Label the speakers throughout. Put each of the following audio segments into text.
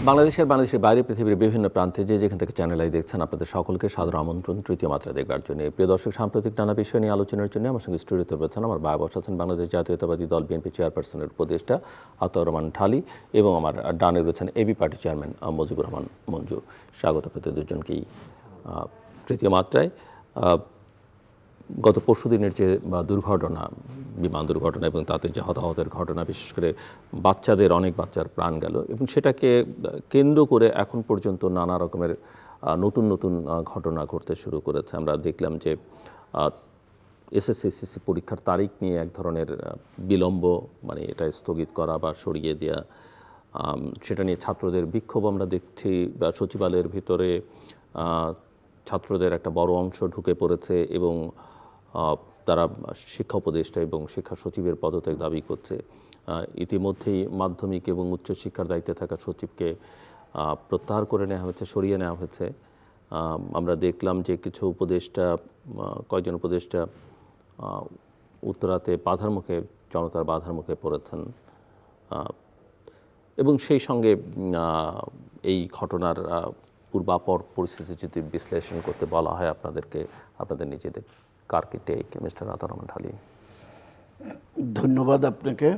Speaker 1: বাংলাদেশের বাইরে পৃথিবীর বিভিন্ন প্রান্তে যেখান থেকে চ্যানেল আই দেখছেন আপনাদের সকলকে সাদর আমন্ত্রণ তৃতীয় মাত্রা দেখবার জন্য। প্রিয় দর্শক, সাম্প্রতিক নানা বিষয় নিয়ে আলোচনার জন্য আমার সঙ্গে স্টুডিওতে রয়েছেন আমার ভাই বসাচ্ছেন বাংলাদেশ জাতীয়তাবাদী দল বিএনপি চেয়ারপারসনের উপদেষ্টা আতাউর রহমান ঢালী এবং আমার ডানে রয়েছেন AB party chairman Mujibur Rahman Manju. স্বাগত আপনাদের দুজনকেই তৃতীয় মাত্রায়। গত পরশুদিনের যে দুর্ঘটনা, বিমান দুর্ঘটনা এবং তাতে যে হতাহতের ঘটনা, বিশেষ করে অনেক বাচ্চার প্রাণ গেল এবং সেটাকে কেন্দ্র করে এখন পর্যন্ত নানা রকমের নতুন নতুন ঘটনা ঘটতে শুরু করেছে। আমরা দেখলাম যে এসএসসি পরীক্ষার তারিখ নিয়ে এক ধরনের বিলম্ব, মানে এটা স্থগিত করা বা সরিয়ে দেওয়া, সেটা নিয়ে ছাত্রদের বিক্ষোভ আমরা দেখছি। বা সচিবালয়ের ভিতরে ছাত্রদের একটা বড় অংশ ঢুকে পড়েছে এবং তারা শিক্ষা উপদেষ্টা এবং শিক্ষা সচিবের পদত্যাগ দাবি করছে। ইতিমধ্যেই মাধ্যমিক এবং উচ্চশিক্ষার দায়িত্বে থাকা সচিবকে প্রত্যাহার করে নেওয়া হয়েছে, সরিয়ে নেওয়া হয়েছে। আমরা দেখলাম যে কিছু কয়েকজন উপদেষ্টা উত্তরাতে জনতার বাধার মুখে পড়েছেন এবং সেই সঙ্গে এই ঘটনার পূর্বাপর পরিস্থিতি যদি বিশ্লেষণ করতে বলা হয় আপনাদের নিজেদের কারকে টেক মিস্টার আতাউর রহমান ঢালী।
Speaker 2: ধন্যবাদ আপনাকে,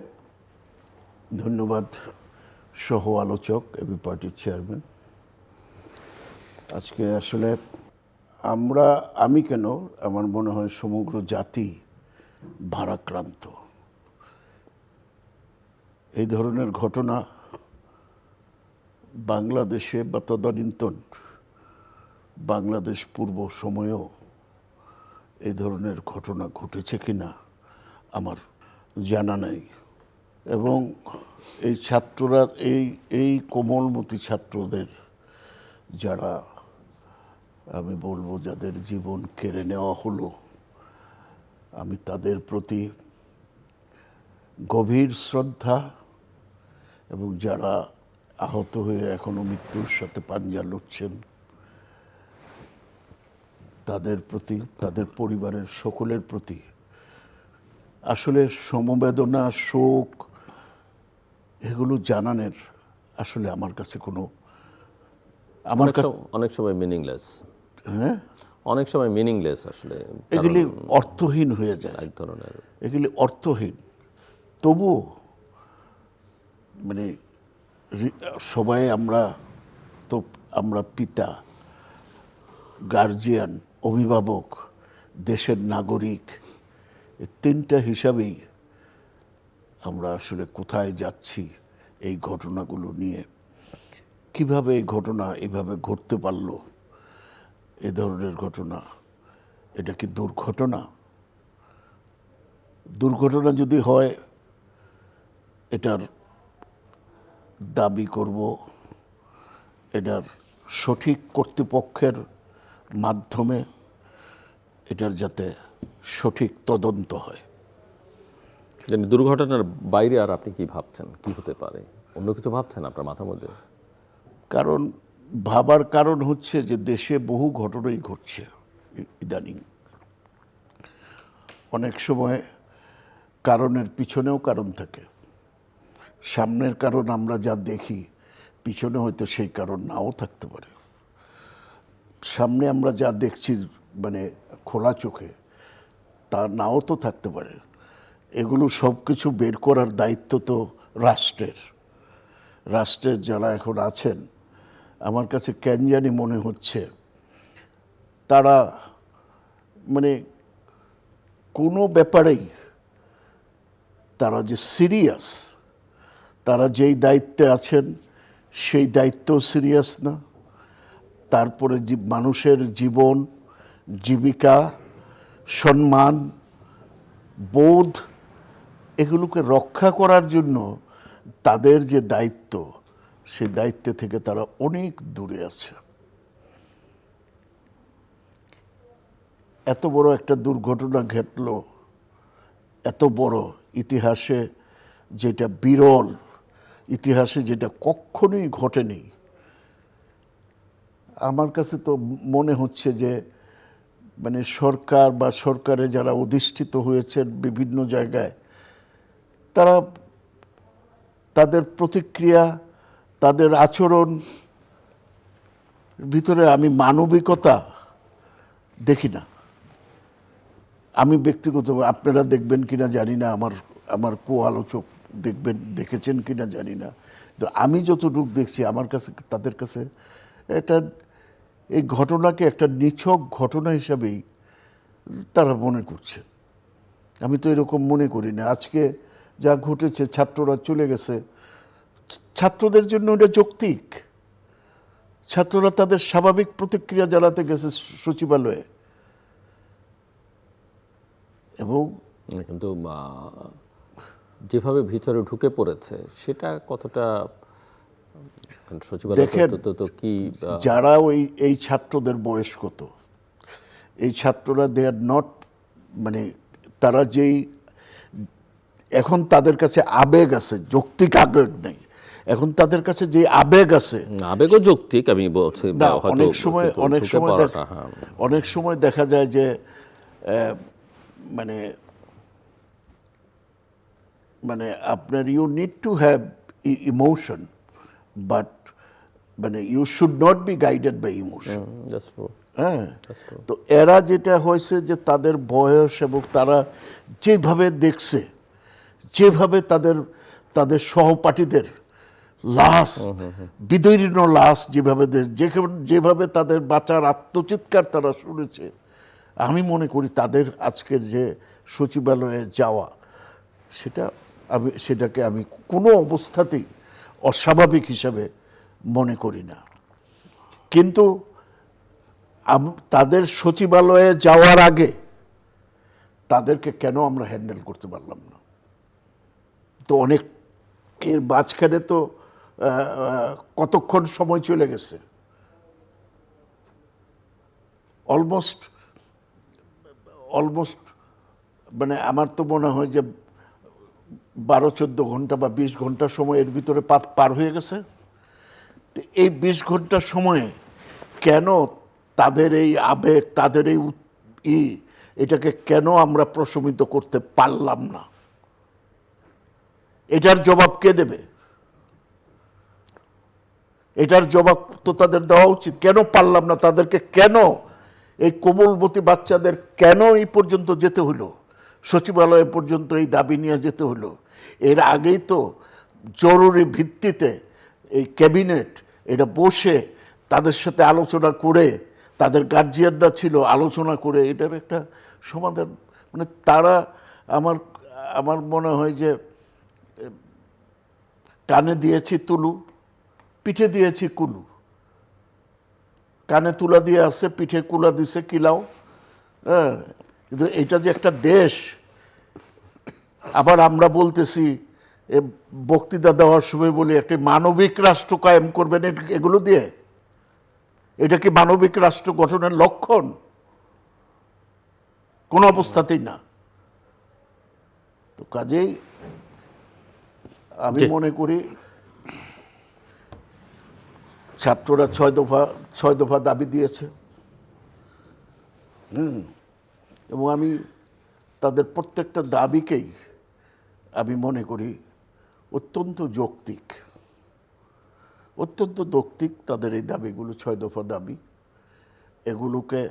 Speaker 2: ধন্যবাদ সহ আলোচক এবি পার্টির চেয়ারম্যান। আজকে আসলে আমি কেন, আমার মনে হয় সমগ্র জাতি ভারাক্রান্ত। এই ধরনের ঘটনা বাংলাদেশে বা তদানীন্তন বাংলাদেশ পূর্ব সময়েও এই ধরনের ঘটনা ঘটেছে কিনা আমার জানা নাই। এবং এই ছাত্ররা, এই কোমলমতি ছাত্রদের যারা, আমি বলবো যাদের জীবন কেড়ে নেওয়া হলো, আমি তাদের প্রতি গভীর শ্রদ্ধা, এবং যারা আহত হয়ে এখনো মৃত্যুর সাথে পাঞ্জা লড়ছেন তাদের প্রতি, তাদের পরিবারের সকলের প্রতি আসলে সমবেদনা, শোক এগুলো জানানোর আসলে আমার কাছে কোনো,
Speaker 1: অনেক সময় মিনিংলেস।
Speaker 2: হ্যাঁ,
Speaker 1: অনেক সময় মিনিংলেস আসলে
Speaker 2: এগুলি অর্থহীন হয়ে যায়, এক ধরনের এগুলি অর্থহীন। তবু মানে সবাই আমরা পিতা, গার্জিয়ান, অভিভাবক, দেশের নাগরিক, এই তিনটা হিসাবেই আমরা আসলে কোথায় যাচ্ছি এই ঘটনাগুলো নিয়ে। কিভাবে এই ঘটনা এভাবে ঘটতে পারলো, এ ধরনের ঘটনা, এটা কি দুর্ঘটনা? দুর্ঘটনা যদি হয়, এটার দাবি করব এটার সঠিক কর্তৃপক্ষের মাধ্যমে, এটার যাতে সঠিক তদন্ত হয়।
Speaker 1: দুর্ঘটনার বাইরে আর আপনি কি ভাবছেন, কি হতে পারে? অন্য কিছু ভাবছেন আপনার মাথার মধ্যে?
Speaker 2: ভাবার কারণ হচ্ছে যে দেশে বহু ঘটনাই ঘটছে ইদানিং। অনেক সময় কারণের পিছনেও কারণ থাকে। সামনের কারণ আমরা যা দেখি, পিছনে হয়তো সেই কারণ নাও থাকতে পারে। সামনে আমরা যা দেখছি মানে খোলা চোখে, তা নাও তো থাকতে পারে। এগুলো সব কিছু বের করার দায়িত্ব তো রাষ্ট্রের যারা এখন আছেন, আমার কাছে কেন জানি মনে হচ্ছে তারা মানে কোনো ব্যাপারেই তারা যে সিরিয়াস, তারা যেই দায়িত্বে আছেন সেই দায়িত্বও সিরিয়াস না। তারপরে মানুষের জীবন, জীবিকা, সম্মান, বোধ, এগুলোকে রক্ষা করার জন্য তাদের যে দায়িত্ব, সেই দায়িত্ব থেকে তারা অনেক দূরে আছে। এত বড় একটা দুর্ঘটনা ঘটলো, এত বড়, ইতিহাসে যেটা বিরল, ইতিহাসে যেটা কখনোই ঘটেনি। আমার কাছে তো মনে হচ্ছে যে মানে সরকার বা সরকারে যারা অধিষ্ঠিত হয়েছেন বিভিন্ন জায়গায়, তারা তাদের প্রতিক্রিয়া, তাদের আচরণ ভিতরে আমি মানবিকতা দেখি না। আমি ব্যক্তিগত, আপনারা দেখবেন কিনা জানি না, আমার আলোচক দেখেছেন কিনা জানি না, তো আমি যতটুকু দেখছি আমার কাছে, তাদের কাছে এটা, এই ঘটনাকে একটা নিছক ঘটনা হিসাবেই তারা মনে করছে। আমি তো এরকম মনে করি না। আজকে যা ঘটেছে, ছাত্ররা চলে গেছে, ছাত্রদের জন্য এটা যৌক্তিক। ছাত্ররা তাদের স্বাভাবিক প্রতিক্রিয়া জানাতে গেছে সচিবালয়ে, এবং
Speaker 1: কিন্তু যেভাবে ভিতরে ঢুকে পড়েছে সেটা কতটা সচিবালয়
Speaker 2: দেখেন,
Speaker 1: তো কি
Speaker 2: যারা এই ছাত্রদের বয়স কত, এই ছাত্ররা দে আর নট, মানে তারা যেই, এখন তাদের কাছে আবেগ আছে, যৌক্তিক আবেগ নেই, এখন তাদের কাছে যে আবেগ আছে,
Speaker 1: আবেগও যৌক্তিক আমি বলছি,
Speaker 2: না,
Speaker 1: হয়তো
Speaker 2: অনেক সময় দেখা যায় যে মানে মানে আপনার you need to have emotion, but মানে you should not be guided by emotion. হ্যাঁ, তো এরা যেটা হয়েছে যে তাদের বয়স এবং তারা যেভাবে দেখছে, যেভাবে তাদের সহপাঠীদের লাশ, বিদীর্ণ লাশ যেভাবে তাদের বাঁচার আত্মচিৎকার তারা শুনেছে, আমি মনে করি তাদের আজকের যে সচিবালয়ে যাওয়া, সেটাকে আমি কোনো অবস্থাতেই অস্বাভাবিক হিসাবে মনে করি না। কিন্তু তাদের সচিবালয়ে যাওয়ার আগে তাদেরকে কেন আমরা হ্যান্ডেল করতে পারলাম না? তো অনেক, এর মাঝখানে তো কতক্ষণ সময় চলে গেছে, অলমোস্ট মানে আমার তো মনে হয় যে 12-14 ঘন্টা বা 20 ঘন্টা সময় এর ভিতরে পার হয়ে গেছে। তো এই 20 ঘন্টা সময়ে কেন তাদের এই আবেগ, তাদের এই এটাকে কেন আমরা প্রশমিত করতে পারলাম না? এটার জবাব কে দেবে? এটার জবাব তো তাদের দেওয়া উচিত। কেন পারলাম না? তাদেরকে কেন, এই কোমলমতি বাচ্চাদের কেন এই পর্যন্ত যেতে হলো, সচিবালয় পর্যন্ত এই দাবি নিয়ে যেতে হলো? এর আগেই তো জরুরি ভিত্তিতে এই ক্যাবিনেট এটা বসে তাদের সাথে আলোচনা করে, তাদের গার্জিয়ানরা ছিল, আলোচনা করে এটার একটা সমাধান, মানে তারা, আমার মনে হয় যে কানে দিয়েছি তুলু, পিঠে দিয়েছি কুলু। কানে তুলা দিয়ে আসছে, পিঠে কুলা দিছে কিলাও। হ্যাঁ, কিন্তু এটা যে একটা দেশ, আবার আমরা বলতেছি বক্তৃতা দেওয়ার সময় বলি একটি মানবিক রাষ্ট্র কায়েম করবেন, এগুলো দিয়ে। এটা কি মানবিক রাষ্ট্র গঠনের লক্ষণ? কোন অবস্থাতেই না। তো কাজেই আমি মনে করি ছাত্ররা 6 দফা দাবি দিয়েছে, এবং আমি তাদের প্রত্যেকটা দাবিকেই আমি মনে করি অত্যন্ত যৌক্তিক, তাদের এই দাবিগুলো, 6 দফা দাবি, এগুলোকে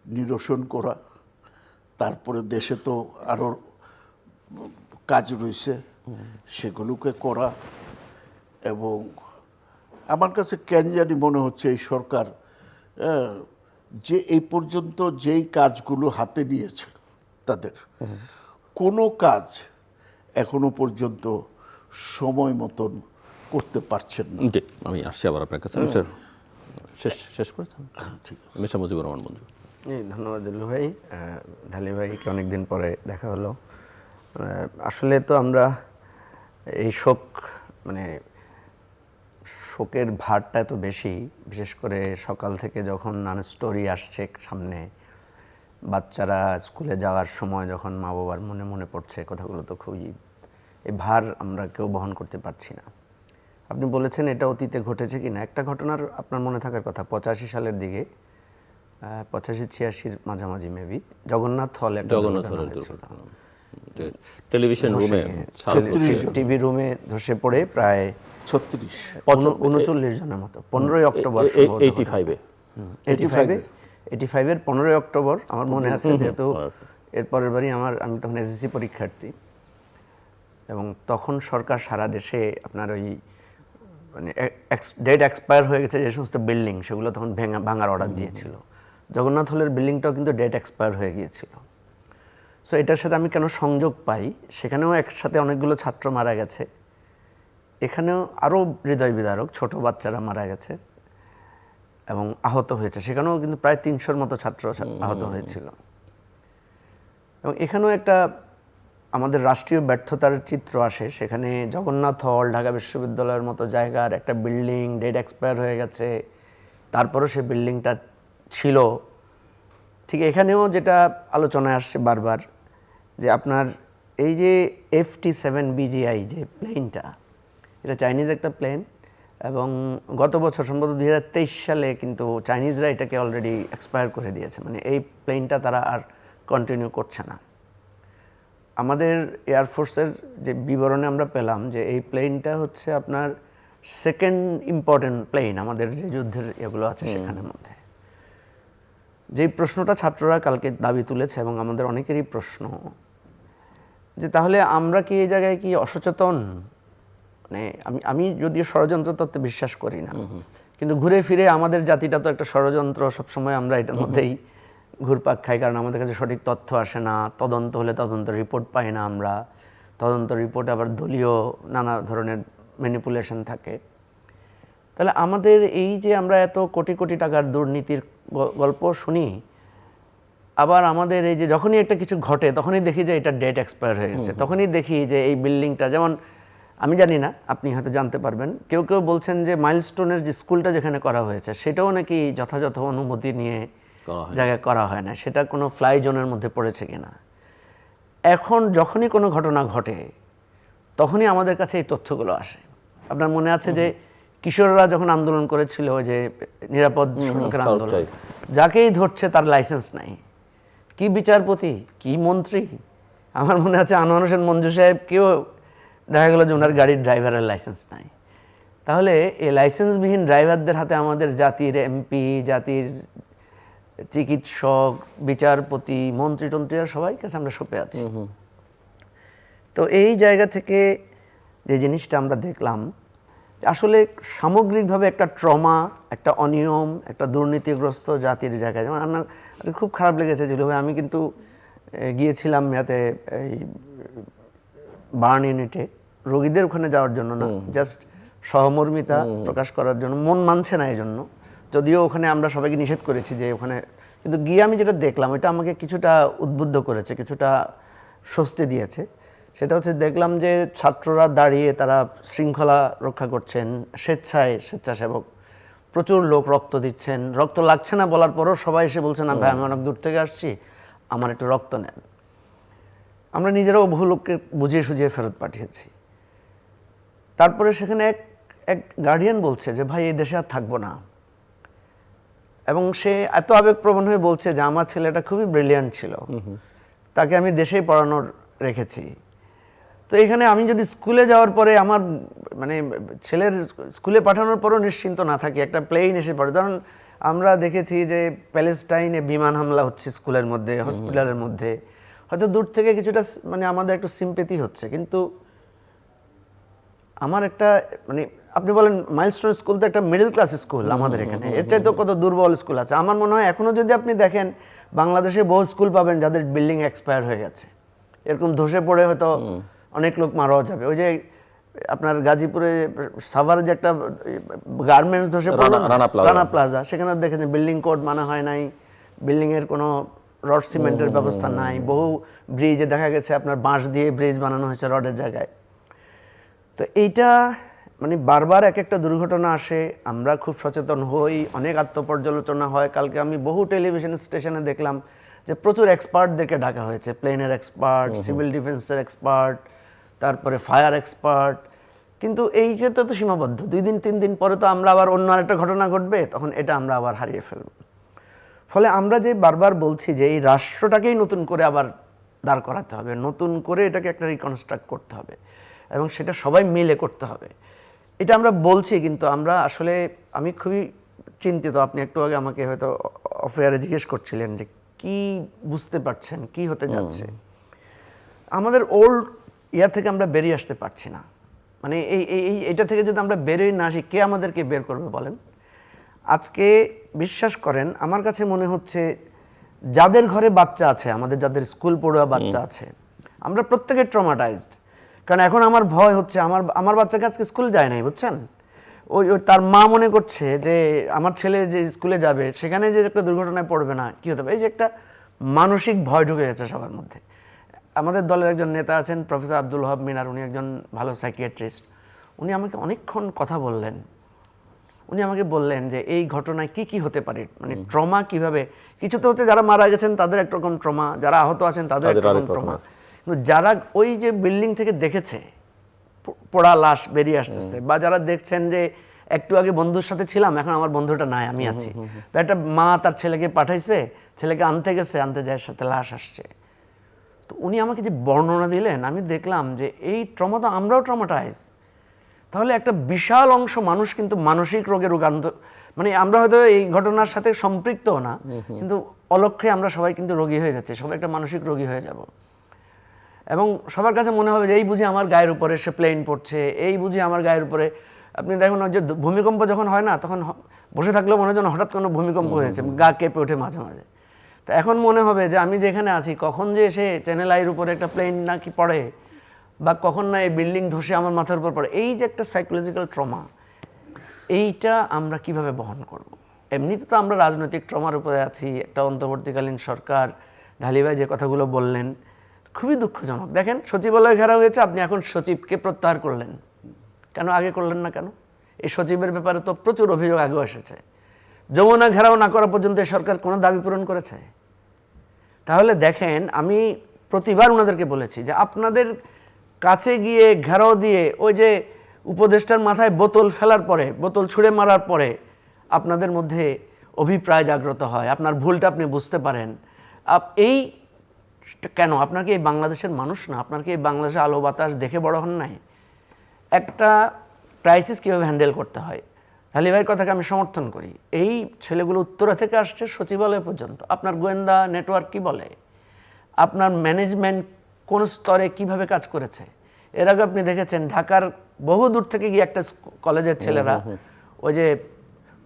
Speaker 2: নিরসন করা। তারপরে দেশে তো আরো কাজ রয়েছে, সেগুলোকে করা। এবং আমার কাছে কেন জানি মনে হচ্ছে এই সরকার যে এই পর্যন্ত যেই কাজগুলো হাতে নিয়েছে, তাদের কোনো কাজ এখনো পর্যন্ত সময় মতন করতে পারছেন না।
Speaker 1: আমি আসছি আবার আপনার কাছে। শেষ করেছেন? ঠিক আছে, মিস্টার মুজিবুর রহমান মঞ্জু।
Speaker 3: ধন্যবাদ দুলু ভাই। ঢালি ভাইকে অনেকদিন পরে দেখা হলো। আসলে তো আমরা এই শোকের ভারটা এত বেশি, বিশেষ করে সকাল থেকে যখন নানা স্টোরি আসছে সামনে, বাচ্চারা স্কুলে যাওয়ার সময় যখন মা বাবার মনে মনে পড়ছে কথাগুলো, তো খুবই, এই ভার আমরা কেউ বহন করতে পারছি না। আপনি বলেছেন এটা অতীতে ঘটেছে কিনা, একটা ঘটনার আপনার মনে থাকার কথা, 85 সালের দিকে, 85-86 মাঝামাঝি মেবি, জগন্নাথ হল
Speaker 1: টেলিভিশন রুমে,
Speaker 3: টিভি রুমে ধসে পড়ে প্রায়
Speaker 2: 36
Speaker 3: 39 জনের মতো 15ই অক্টোবর
Speaker 1: 85-এ
Speaker 3: 85-এর 15ই অক্টোবর আমার মনে আছে, যেহেতু এর পরের বারই আমি তখন এসএসসি পরীক্ষার্থী, এবং তখন সরকার সারা দেশে আপনার ওই মানে ডেট এক্সপায়ার হয়ে গেছে যে সমস্ত বিল্ডিং, সেগুলো তখন ভাঙার অর্ডার দিয়েছিল। জগন্নাথ হলের বিল্ডিংটাও কিন্তু ডেট এক্সপায়ার হয়ে গিয়েছিল। সো এটার সাথে আমি কেন সংযোগ পাই, সেখানেও একসাথে অনেকগুলো ছাত্র মারা গেছে, এখানেও আরও হৃদয় বিদারক ছোট বাচ্চারা মারা গেছে এবং আহত হয়েছে, সেখানেও কিন্তু প্রায় 300-র মতো ছাত্র আহত হয়েছিল। এবং এখানেও একটা আমাদের রাষ্ট্রীয় ব্যর্থতার চিত্র আসে। সেখানে জগন্নাথ হল, ঢাকা বিশ্ববিদ্যালয়ের মতো জায়গার একটা বিল্ডিং ডেট এক্সপায়ার হয়ে গেছে, তারপরও সে বিল্ডিংটা ছিল। ঠিক এখানেও যেটা আলোচনায় আসছে বারবার, যে আপনার এই যে FT-7BGI যে প্লেনটা, এটা চাইনিজ একটা প্লেন, এবং গত বছর সম্ভবত 2023 সালে কিন্তু চাইনিজরা এটাকে অলরেডি এক্সপায়ার করে দিয়েছে, মানে এই প্লেনটা তারা আর কন্টিনিউ করছে না। আমাদের এয়ারফোর্সের যে বিবরণে আমরা পেলাম যে এই প্লেনটা হচ্ছে আপনার সেকেন্ড ইম্পর্টেন্ট প্লেন আমাদের যে যুদ্ধের এগুলো আছে সেখানের মধ্যে। যেই প্রশ্নটা ছাত্ররা কালকে দাবি তুলেছে এবং আমাদের অনেকেরই প্রশ্ন, যে তাহলে আমরা কি এই জায়গায় কি অসচেতন? মানে আমি যদিও ষড়যন্ত্র তত্ত্বে বিশ্বাস করি না, কিন্তু ঘুরে ফিরে আমাদের জাতিটা তো একটা ষড়যন্ত্র, সবসময় আমরা এটার মধ্যেই ঘুরপাক খাই, কারণ আমাদের কাছে সঠিক তথ্য আসে না, তদন্ত হলে তদন্ত রিপোর্ট পাই না আমরা, তদন্ত রিপোর্ট আবার দলীয় নানা ধরনের ম্যানিপুলেশন থাকে। তাহলে আমাদের এই যে আমরা এত কোটি কোটি টাকার দুর্নীতির গল্প শুনি, আবার আমাদের এই যে যখনই একটা কিছু ঘটে তখনই দেখি যে এটা ডেট এক্সপায়ার হয়ে গেছে, তখনই দেখি যে এই বিল্ডিংটা, যেমন আমি জানি না, আপনি হয়তো জানতে পারবেন, কেউ কেউ বলছেন যে মাইলস্টোনের যে স্কুলটা যেখানে করা হয়েছে সেটাও নাকি যথাযথ অনুমতি নিয়ে জায়গায় করা হয় না, সেটা কোনো ফ্লাই জোনের মধ্যে পড়েছে কিনা। এখন যখনই কোনো ঘটনা ঘটে তখনই আমাদের কাছে এই তথ্যগুলো আসে। আপনার মনে আছে যে কিশোররা যখন আন্দোলন করেছিল, ওই যে নিরাপদ সড়কের আন্দোলন, যাকেই ধরছে তার লাইসেন্স নাই, কি বিচারপতি কি মন্ত্রী, আমার মনে আছে আনোয়ার হোসেন মঞ্জু সাহেবকেও দেখা গেল যে ওনার গাড়ির ড্রাইভারের লাইসেন্স নাই। তাহলে এই লাইসেন্সবিহীন ড্রাইভারদের হাতে আমাদের জাতির এমপি, জাতির চিকিৎসক, বিচারপতি, মন্ত্রী টন্ত্রীরা সবাই কাছে আমরা সঁপে আছি। তো এই জায়গা থেকে যে জিনিসটা আমরা দেখলাম, আসলে সামগ্রিকভাবে একটা ট্রমা, একটা অনিয়ম, একটা দুর্নীতিগ্রস্ত জাতির জায়গায়, যেমন আমার খুব খারাপ লেগেছে যে ভাই, আমি কিন্তু গিয়েছিলাম ইয়াতে এই বার্ন ইউনিটে রোগীদের ওখানে যাওয়ার জন্য না, জাস্ট সহমর্মিতা প্রকাশ করার জন্য, মন মানছে না এই জন্য, যদিও ওখানে আমরা সবাইকে নিষেধ করেছি যে ওখানে, কিন্তু গিয়ে আমি যেটা দেখলাম এটা আমাকে কিছুটা উদ্বুদ্ধ করেছে, কিছুটা স্বস্তি দিয়েছে। সেটা হচ্ছে দেখলাম যে ছাত্ররা দাঁড়িয়ে তারা শৃঙ্খলা রক্ষা করছেন, স্বেচ্ছাসেবক প্রচুর লোক রক্ত দিচ্ছেন, রক্ত লাগছে না বলার পরও সবাই এসে বলছে না ভাই আমি অনেক দূর থেকে আসছি, আমার একটু রক্ত নেন। আমরা নিজেরাও বহু লোককে বুঝিয়ে সুঝিয়ে ফেরত পাঠিয়েছি। তারপরে সেখানে এক গার্ডিয়ান বলছে যে ভাই এই দেশে আর থাকবো না, এবং সে এত আবেগপ্রবণ হয়ে বলছে যে আমার ছেলেটা খুবই ব্রিলিয়ান্ট ছিল, তাকে আমি দেশেই পড়ানোর রেখেছি। তো এখানে আমি যদি স্কুলে যাওয়ার পরে আমার মানে ছেলের স্কুলে পাঠানোর পরও নিশ্চিন্ত না থাকি, একটা প্লেন এসে পড়ে, ধরুন আমরা দেখেছি যে প্যালেস্টাইনে বিমান হামলা হচ্ছে স্কুলের মধ্যে, হসপিটালের মধ্যে, হয়তো দূর থেকে কিছুটা মানে আমাদের একটু সিম্পেথি হচ্ছে, কিন্তু আমার একটা মানে আপনি বলেন মাইলস্টোন স্কুল তো একটা মিডল ক্লাস স্কুল আমাদের এখানে, এর চাইতে কত দুর্বল স্কুল আছে। আমার মনে হয় এখনও যদি আপনি দেখেন বাংলাদেশে বহু স্কুল পাবেন যাদের বিল্ডিং এক্সপায়ার হয়ে গেছে, এরকম ধসে পড়ে হয়তো অনেক লোক মারাও যাবে। ওই যে আপনার গাজীপুরে সাভার যে একটা গার্মেন্টস ধসে পড়লো রানা প্লাজা, সেখানে দেখেছেন বিল্ডিং কোড মানা হয় নাই, বিল্ডিংয়ের কোনো রড সিমেন্টের ব্যবস্থা নাই, বহু ব্রিজে দেখা গেছে আপনার বাঁশ দিয়ে ব্রিজ বানানো হয়েছে রডের জায়গায়। তো এইটা মানে বারবার এক একটা দুর্ঘটনা আসে, আমরা খুব সচেতন হই, অনেক আত্মপর্যালোচনা হয়। কালকে আমি বহু টেলিভিশন স্টেশনে দেখলাম যে প্রচুর এক্সপার্টদেরকে ডাকা হয়েছে, প্লেনের এক্সপার্ট, সিভিল ডিফেন্সের এক্সপার্ট, তারপরে ফায়ার এক্সপার্ট, কিন্তু এই ক্ষেত্রে তো সীমাবদ্ধ। 2 দিন 3 দিন পরে তো আমরা আবার অন্য আরেকটা ঘটনা ঘটবে, তখন এটা আমরা আবার হারিয়ে ফেলব। ফলে আমরা যে বারবার বলছি যে এই রাষ্ট্রটাকেই নতুন করে আবার দাঁড় করাতে হবে, নতুন করে এটাকে একটা রিকনস্ট্রাক্ট করতে হবে, এবং সেটা সবাই মিলে করতে হবে। এটা আমরা বলছি, কিন্তু আমরা আসলে আমি খুবই চিন্তিত। আপনি একটু আগে আমাকে হয়তো অফেয়ারে জিজ্ঞেস করছিলেন যে কি বুঝতে পারছেন কি হতে যাচ্ছে। আমাদের ওল্ড ইয়ার থেকে আমরা বেরিয়ে আসতে পারছি না। মানে এটা থেকে যদি আমরা বেরোই না আসি, কে আমাদেরকে বের করবে বলেন? আজকে বিশ্বাস করেন, আমার কাছে মনে হচ্ছে যাদের ঘরে বাচ্চা আছে, আমাদের যাদের স্কুল পড়ুয়া বাচ্চা আছে, আমরা প্রত্যেকে ট্রমাটাইজড। কারণ এখন আমার ভয় হচ্ছে, আমার বাচ্চাকে আজকে স্কুল যায় নাই, বুঝছেন? ওই তার মা মনে করছে যে আমার ছেলে যে স্কুলে যাবে সেখানে যে একটা দুর্ঘটনায় পড়বে না, কি হতে পারে, এই যে একটা মানসিক ভয় ঢুকে গেছে সবার মধ্যে। আমাদের দলের একজন নেতা আছেন প্রফেসর আব্দুল ওহাব মিনার, উনি একজন ভালো সাইকিয়াট্রিস্ট। উনি আমাকে অনেকক্ষণ কথা বললেন। উনি আমাকে বললেন যে এই ঘটনায় কি কি হতে পারে, মানে ট্রমা কিভাবে, কিছু তো হচ্ছে যারা মারা গেছেন তাদের একরকম ট্রমা, যারা আহত আছেন তাদের একরকম ট্রমা, কিন্তু যারা ওই যে বিল্ডিং থেকে দেখেছে পোড়া লাশ বেরিয়ে আসতেছে, বা যারা দেখছেন যে একটু আগে বন্ধুর সাথে ছিলাম এখন আমার বন্ধুটা নাই আমি আছি, বা একটা মা তার ছেলেকে পাঠাইছে, ছেলেকে আনতে গেছে, আনতে যায় সাথে লাশ আসছে। তো উনি আমাকে যে বর্ণনা দিলেন, আমি দেখলাম যে এই ট্রমা তো আমরাও ট্রমাটাইজ। তাহলে একটা বিশাল অংশ মানুষ কিন্তু মানসিক রোগে রোগান্ত, মানে আমরা হয়তো এই ঘটনার সাথে সম্পৃক্ত না, কিন্তু অলক্ষ্যে আমরা সবাই কিন্তু রোগী হয়ে যাচ্ছে, সবাই একটা মানসিক রোগী হয়ে যাব। এবং সবার কাছে মনে হবে যে এই বুঝি আমার গায়ের উপরে সে প্লেন পড়ছে, এই বুঝি আমার গায়ের উপরে। আপনি দেখুন যে ভূমিকম্প যখন হয় না, তখন বসে থাকলেও মনে হয় হঠাৎ কোনো ভূমিকম্প হয়েছে, গা কেঁপে ওঠে মাঝে মাঝে। তো এখন মনে হবে যে আমি যেখানে আছি কখন যে এসে চ্যানেল আইয়ের উপরে একটা প্লেন নাকি পড়ে, বা কখন না এই বিল্ডিং ধসে আমার মাথার উপর পড়ে। এই যে একটা সাইকোলজিক্যাল ট্রমা, এইটা আমরা কিভাবে বহন করব? এমনিতে তো আমরা রাজনৈতিক ট্রমার উপরে আছি, একটা অন্তর্বর্তীকালীন সরকার, ঢালি ভাই যে কথাগুলো বললেন খুবই দুঃখজনক। দেখেন সচিবালয় ঘেরাও হয়েছে, আপনি এখন সচিবকে প্রত্যাহার করলেন কেন? আগে করলেন না কেন? এই সচিবের ব্যাপারে তো প্রচুর অভিযোগ আগেও এসেছে। যমুনা ঘেরাও না করা পর্যন্ত এই সরকার কোনো দাবি পূরণ করেছে? তাহলে দেখেন, আমি প্রতিবার ওনাদেরকে বলেছি যে আপনাদের কাছে গিয়ে ঘেরাও দিয়ে ওই যে উপদেষ্টার মাথায় বোতল ফেলার পরে, বোতল ছুঁড়ে মারার পরে আপনাদের মধ্যে অভিপ্রায় জাগ্রত হয়, আপনার ভুলটা আপনি বুঝতে পারেন। এই কেন? আপনার কি এই বাংলাদেশের মানুষ না? আপনার কি এই বাংলাদেশের আলো বাতাস দেখে বড় হন নাই? একটা ক্রাইসিস কীভাবে হ্যান্ডেল করতে হয়, ঢালি ভাইয়ের কথাকে আমি সমর্থন করি। এই ছেলেগুলো উত্তরা থেকে আসছে সচিবালয় পর্যন্ত, আপনার গোয়েন্দা নেটওয়ার্ক কি বলে, আপনার ম্যানেজমেন্ট কোন স্তরে কিভাবে কাজ করেছে। এর আগে আপনি দেখেছেন ঢাকার বহু দূর থেকে গিয়ে একটা কলেজের ছেলেরা ওই যে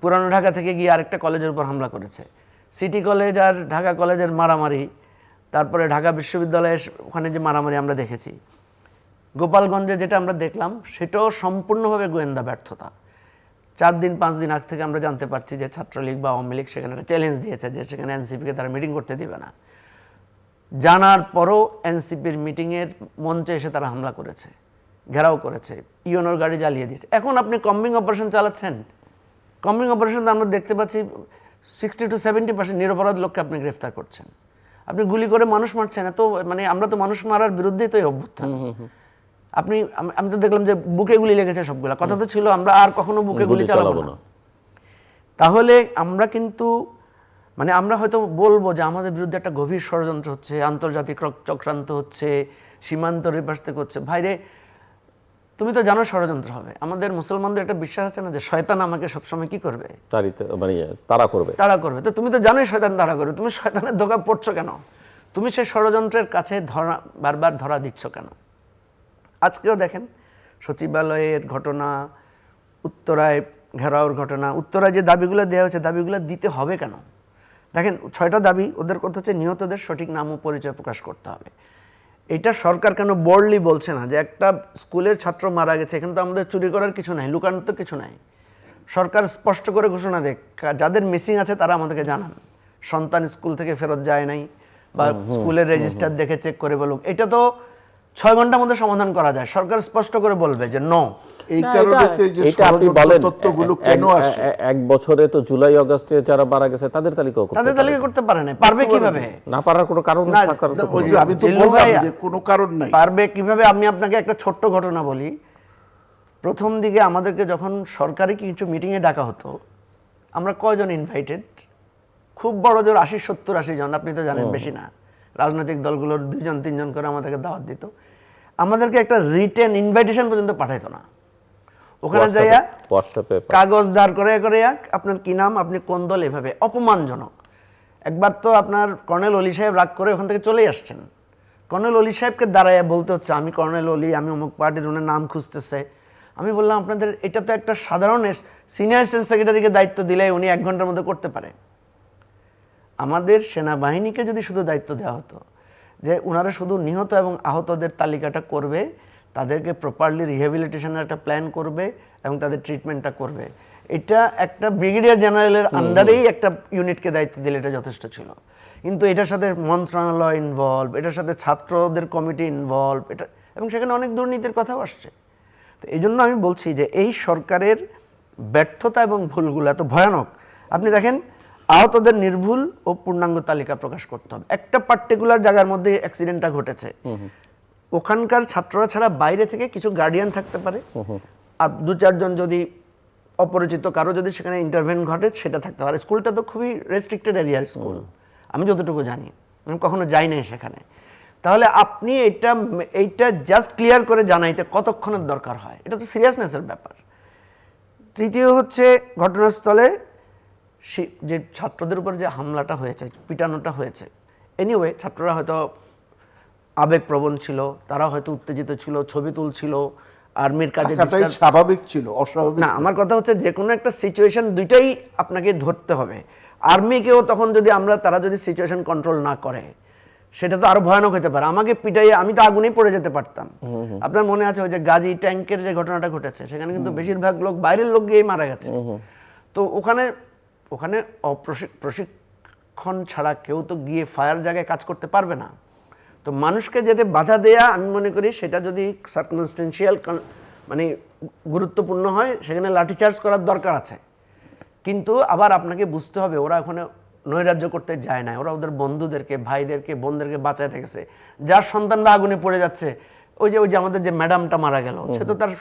Speaker 3: পুরানো ঢাকা থেকে গিয়ে আরেকটা কলেজের উপর হামলা করেছে। সিটি কলেজ আর ঢাকা কলেজের মারামারি, তারপরে ঢাকা বিশ্ববিদ্যালয়ের ওখানে যে মারামারি আমরা দেখেছি, গোপালগঞ্জে যেটা আমরা দেখলাম সেটাও সম্পূর্ণভাবে গোয়েন্দা ব্যর্থতা। 4 দিন 5 দিন আগ থেকে আমরা জানতে পারছি যে ছাত্রলীগ বা আওয়ামী লীগ সেখানে একটা চ্যালেঞ্জ দিয়েছে যে সেখানে এনসিপিকে তারা মিটিং করতে দিবে না। জানার পরও এনসিপির মিটিংয়ের মঞ্চে এসে তারা হামলা করেছে, ঘেরাও করেছে, ইউনোর গাড়ি জ্বালিয়ে দিয়েছে। এখন আপনি কম্বিং অপারেশন চালাচ্ছেন, কম্বিং অপারেশন আমরা দেখতে পাচ্ছি 60 to 70% নিরপরাধ লোককে আপনি গ্রেফতার করছেন, আপনি গুলি করে মানুষ মারছেন। তো মানে আমরা তো মানুষ মারার বিরুদ্ধেই তো এই অভ্যুত্থান। আমি তো দেখলাম যে বুকে গুলি লেগেছে সবগুলা, কথা তো ছিল আমরা আর কখনো বুকে গুলি চালাবো না। তাহলে আমরা কিন্তু মানে আমরা হয়তো বলবো যে আমাদের বিরুদ্ধে একটা গভীর ষড়যন্ত্র হচ্ছে, আন্তর্জাতিক চক্রান্ত হচ্ছে, সীমান্ত রেপাশ থেকে হচ্ছে। ভাইরে, তুমি তো জানো ষড়যন্ত্র হবে। আমাদের মুসলমানদের একটা বিশ্বাস আছে না যে শয়তান আমাকে সবসময় কি করবে,
Speaker 1: তাড়া করবে। তো
Speaker 3: তুমি তো জানোই শয়তান তাড়া করবে, তুমি শয়তানের ধোঁকা পড়ছো কেন? তুমি সেই ষড়যন্ত্রের কাছে বারবার ধরা দিচ্ছ কেন? আজকেও দেখেন সচিবালয়ের ঘটনা, উত্তরায় ঘেরাওর ঘটনা, উত্তরায় যে দাবিগুলো দেওয়া হয়েছে দাবিগুলো দিতে হবে কেন? দেখেন 6টা দাবি, ওদের কথা হচ্ছে নিহতদের সঠিক নাম ও পরিচয় প্রকাশ করতে হবে। এটা সরকার কেন বোল্ডলি বলছে না যে একটা স্কুলের ছাত্র মারা গেছে, এখানে তো আমাদের চুরি করার কিছু নাই, লুকানোর তো কিছু নাই। সরকার স্পষ্ট করে ঘোষণা দেয় যাদের মিসিং আছে তারা আমাদেরকে জানান, সন্তান স্কুল থেকে ফেরত যায় নাই বা স্কুলের রেজিস্টার দেখে চেক করে বলুক। এটা তো 6 ঘন্টার মধ্যে সমাধান করা যায়। সরকার স্পষ্ট করে বলবে যে নো।
Speaker 2: এই কারণে তো যে ষড়যন্ত্র তত্ত্বগুলো কেন আসে?
Speaker 1: এক বছরে তো জুলাই আগস্টে যারা মারা গেছে তাদের তালিকা
Speaker 3: করতে পারে না। পারবে কিভাবে?
Speaker 1: না পারার কোনো কারণ থাকার তো
Speaker 2: আমি তো বললাম যে কোনো কারণ নাই।
Speaker 3: পারবে কিভাবে? আমি আপনাকে একটা ছোট্ট ঘটনা বলি। প্রথম দিকে আমাদেরকে যখন সরকারি কিছু মিটিংয়ে ডাকা হতো, আমরা কয়জন ইনভাইটেড? খুব বড় জোর 80-70-80 জন, আপনি তো জানেন, বেশি না। রাজনৈতিক দলগুলোর 2-3 জন করে আমাদেরকে দাওয়াত দিত। আমাদেরকে একটা রিটেন ইনভাইটেশন পর্যন্ত পাঠাইতো না। ওখানে যাইয়া
Speaker 1: হোয়াটসঅ্যাপে
Speaker 3: কাগজ দাঁড় করে করে আপনার কি নাম, আপনি কোন দল, এভাবে অপমানজনক। একবার তো আপনার কর্নেল অলি সাহেব রাগ করে ওখান থেকে চলেই আসছেন। কর্নেল অলি সাহেবকে দাঁড়াইয়া বলতে হচ্ছে আমি কর্নেল অলি, আমি অমুক পার্টির, ওনার নাম খুঁজতেছে। আমি বললাম আপনাদের এটা তো একটা সাধারণ সিনিয়র স্টেট সেক্রেটারিকে দায়িত্ব দিলে উনি 1 ঘন্টার মধ্যে করতে পারে। আমাদের সেনাবাহিনীকে যদি শুধু দায়িত্ব দেওয়া হতো যে ওনারা শুধু নিহত এবং আহতদের তালিকাটা করবে, তাদেরকে প্রপারলি রিহ্যাবিলিটেশনের একটা প্ল্যান করবে এবং তাদের ট্রিটমেন্টটা করবে, এটা একটা ব্রিগেডিয়ার জেনারেলের আন্ডারেই একটা ইউনিটকে দায়িত্ব দিলে এটা যথেষ্ট ছিল। কিন্তু এটার সাথে মন্ত্রণালয় ইনভলভ, এটার সাথে ছাত্রদের কমিটি ইনভলভ, এটা এবং সেখানে অনেক দুর্নীতির কথাও আসছে। তো এই জন্য আমি বলছি যে এই সরকারের ব্যর্থতা এবং ভুলগুলো এত ভয়ানক। আপনি দেখেন আহতদের নির্ভুল ও পূর্ণাঙ্গ তালিকা প্রকাশ করতে হবে। একটা পার্টিকুলার জায়গার মধ্যে অ্যাক্সিডেন্টটা ঘটেছে, ওখানকার ছাত্ররা ছাড়া বাইরে থেকে কিছু গার্ডিয়ান থাকতে পারে, আর 2-4 জন যদি অপরিচিত কারো যদি সেখানে ইন্টারভেন ঘটে সেটা থাকতে পারে। স্কুলটা তো খুবই রেস্ট্রিক্টেড এরিয়ার স্কুল, আমি যতটুকু জানি, আমি কখনো যাই নাই সেখানে। তাহলে আপনি এইটা জাস্ট ক্লিয়ার করে জানাইতে কতক্ষণের দরকার হয়? এটা তো সিরিয়াসনেসের ব্যাপার। তৃতীয় হচ্ছে ঘটনাস্থলে যে ছাত্রদের উপর যে হামলাটা হয়েছে, পিটানোটা হয়েছে, এনিওয়ে ছাত্ররা হয়তো আবেগপ্রবণ ছিল, তারা হয়তো উত্তেজিত ছিল, ছবি তুলছিল, আর্মির কাজে
Speaker 2: স্বাভাবিক ছিল, অস্বাভাবিক
Speaker 3: না। আমার কথা হচ্ছে যে কোনো একটা সিচুয়েশন দুইটাই আপনাকে ধরতে হবে। আর্মিকেও তখন যদি তারা যদি সিচুয়েশন কন্ট্রোল না করে সেটা তো আরো ভয়ানক হতে পারে। আমাকে পিটাইয়ে আমি তো আগুনেই পড়ে যেতে পারতাম। আপনার মনে আছে ওই যে গাজী ট্যাঙ্কের যে ঘটনাটা ঘটেছে, সেখানে কিন্তু বেশিরভাগ লোক বাইরের লোক গিয়েই মারা গেছে। তো ওখানে প্রশিক্ষণ ছাড়া কেউ তো গিয়ে ফায়ার জায়গায় কাজ করতে পারবে না। তো মানুষকে যেতে বাধা দেয়া, আমি মনে করি সেটা যদি সার্কামস্টেন্সিয়াল মানে গুরুত্বপূর্ণ হয়, সেখানে লাঠিচার্জ করার দরকার আছে। কিন্তু আবার আপনাকে বুঝতে হবে ওরা ওখানে নৈরাজ্য করতে যায় না, ওরা ওদের বন্ধুদেরকে, ভাইদেরকে, বোনদেরকে বাঁচাতে গেছে। যার সন্তানরা আগুনে পড়ে যাচ্ছে, ওই যে আমাদের যে ম্যাডামটা মারা গেল, সে তো তার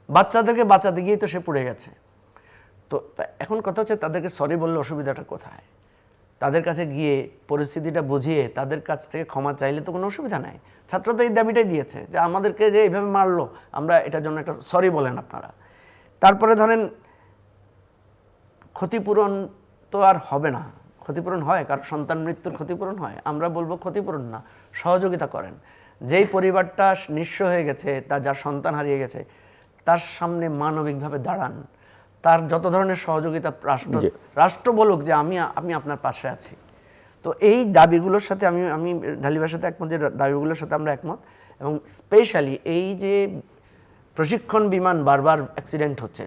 Speaker 3: বাচ্চাদেরকে বাঁচাতে গিয়ে তো সে পড়ে গেছে। তো এখন কথা হচ্ছে তাদেরকে সরি বললে অসুবিধাটা কোথায়? তাদের কাছে গিয়ে পরিস্থিতিটা বুঝিয়ে তাদের কাছ থেকে ক্ষমা চাইলে তো কোনো অসুবিধা নাই। ছাত্র তো এই দাবিটাই দিয়েছে যে আমাদেরকে যে এইভাবে মারলো, আমরা এটার জন্য একটা সরি বলেন আপনারা। তারপরে ধরেন ক্ষতিপূরণ তো আর হবে না। ক্ষতিপূরণ হয়, কারণ সন্তান মৃত্যুর ক্ষতিপূরণ হয়, আমরা বলবো ক্ষতিপূরণ না, সহযোগিতা করেন। যেই পরিবারটা নিঃস্ব হয়ে গেছে, যার সন্তান হারিয়ে গেছে, তার সামনে মানবিকভাবে দাঁড়ান। তার যত ধরনের সহযোগিতা রাষ্ট্র বলুক যে আমি আপনার পাশে আছি। তো এই দাবিগুলোর সাথে আমি ঢালিবার সাথে একমত, যে দাবিগুলোর সাথে আমরা একমত। এবং স্পেশালি এই যে প্রশিক্ষণ বিমান বারবার অ্যাক্সিডেন্ট হচ্ছে,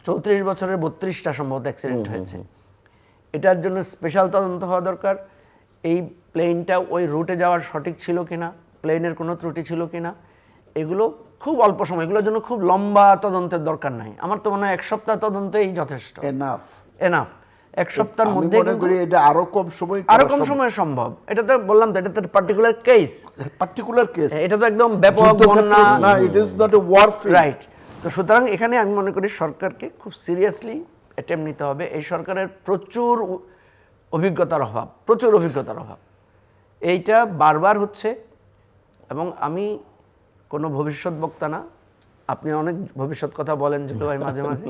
Speaker 3: 34 বছরের 32টা সম্ভবত অ্যাক্সিডেন্ট হয়েছে, এটার জন্য স্পেশাল তদন্ত হওয়া দরকার। এই প্লেনটা ওই রুটে যাওয়ার সঠিক ছিল কিনা, প্লেনের কোনো ত্রুটি ছিল কিনা, এগুলো খুব অল্প সময়, এগুলোর জন্য খুব লম্বা তদন্তের দরকার নাই। আমার তো মনে হয় 1 সপ্তাহ তদন্তেই যথেষ্ট, এনাফ। 1 সপ্তাহের মধ্যে
Speaker 2: এটা আরো কম সময়
Speaker 3: সম্ভব। এটা তো বললাম তো, এটা তো পার্টিকুলার কেস, এটা তো একদম ব্যাপক বন্যা
Speaker 2: না, it is not a warfare, right.
Speaker 3: তো সুতরাং এখানে আমি মনে করি সরকারকে খুব সিরিয়াসলি অ্যাটেম্প নিতে হবে। এই সরকারের প্রচুর অভিজ্ঞতার অভাব, এইটা বারবার হচ্ছে। এবং আমি কোনো ভবিষ্যৎ বক্তা না, আপনি অনেক ভবিষ্যৎ কথা বলেন যেটা ভাই মাঝে মাঝে।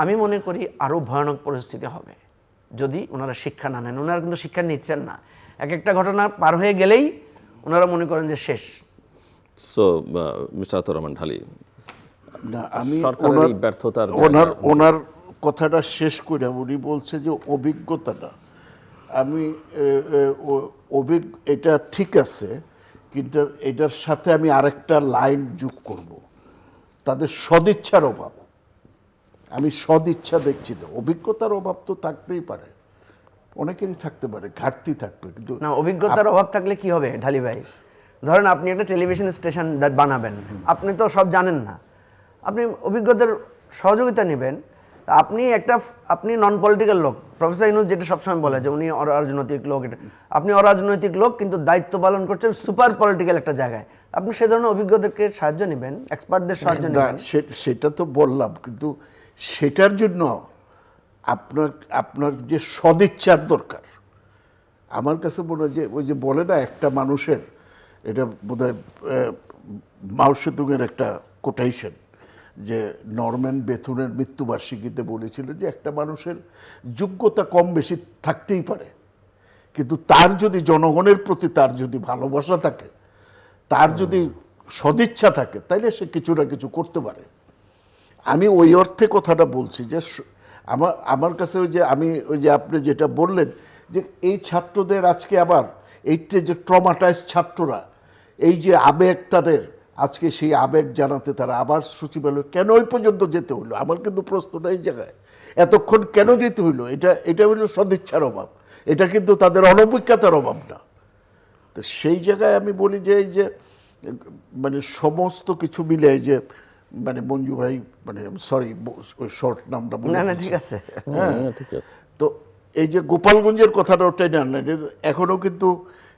Speaker 3: আমি মনে করি আরও ভয়ানক পরিস্থিতি হবে যদি ওনারা শিক্ষা না নেন। ওনারা কিন্তু শিক্ষা নিচ্ছেন না, একটা ঘটনা পার হয়ে গেলেই ওনারা মনে করেন যে শেষ।
Speaker 1: সো মিস্টার আতাউর রহমান ঢালী,
Speaker 2: আমি
Speaker 1: ব্যর্থতার
Speaker 2: ওনার কথাটা শেষ করে, উনি বলছে যে অভিজ্ঞতাটা, আমি এটা ঠিক আছে, কিন্তু এটার সাথে আমি আরেকটা লাইন যোগ করব, তাদের সদিচ্ছার অভাব। আমি সদিচ্ছা দেখছি না। অভিজ্ঞতার অভাব তো থাকতেই পারে, অনেকেরই থাকতে পারে, ঘাটতি থাকবে, কিন্তু
Speaker 3: না, অভিজ্ঞতার অভাব থাকলে কি হবে ঢালী ভাই? ধরেন আপনি একটা টেলিভিশন স্টেশন বানাবেন, আপনি তো সব জানেন না, আপনি অভিজ্ঞতার সহযোগিতা নেবেন। আপনি নন পলিটিক্যাল লোক, প্রফেসর ইউনূস যেটা সবসময় বলে যে উনি অরাজনৈতিক লোক, এটা আপনি অরাজনৈতিক লোক কিন্তু দায়িত্ব পালন করছেন সুপার পলিটিক্যাল একটা জায়গায়, আপনি সে ধরনের অভিজ্ঞদেরকে সাহায্য নেবেন, এক্সপার্টদের সাহায্য নেবেন।
Speaker 2: সেটা তো বললাম, কিন্তু সেটার জন্য আপনার যে সদিচ্ছার দরকার। আমার কাছে মনে হয় যে ওই যে বলে না, একটা মানুষের, এটা বোধহয় মাও সেতুংয়ের একটা কোটেশন, যে নরম্যান বেথুনের মৃত্যুবার্ষিকীতে বলেছিল যে একটা মানুষের যোগ্যতা কম বেশি থাকতেই পারে, কিন্তু তার যদি জনগণের প্রতি তার যদি ভালোবাসা থাকে, তার যদি সদিচ্ছা থাকে, তাইলে সে কিছু না কিছু করতে পারে। আমি ওই অর্থে কথাটা বলছি যে আমার কাছে ওই যে আপনি যেটা বললেন যে এই ছাত্রদের আজকে আবার এইটা যে ট্রমাটাইজ ছাত্ররা, এই যে আবেগ তাদের, আজকে সেই আবেগ জানাতে তারা আবার সচিবালয় কেন ওই পর্যন্ত যেতে হইলো? আমার কিন্তু প্রশ্নটা এই জায়গায়, এতক্ষণ কেন যেতে হইলো? এটা হইলো সদিচ্ছার অভাব, এটা কিন্তু তাদের অনভিজ্ঞতার অভাব না। তো সেই জায়গায় আমি বলি যে এই যে মানে সমস্ত কিছু মিলে যে মানে মঞ্জু ভাই মানে সরি ওই শর্ট নামটা বলে
Speaker 3: না না
Speaker 2: ফেলছি।
Speaker 3: ঠিক আছে।
Speaker 1: হ্যাঁ ঠিক আছে।
Speaker 2: তো এই যে গোপালগঞ্জের কথাটা ওটাই না, এখনো কিন্তু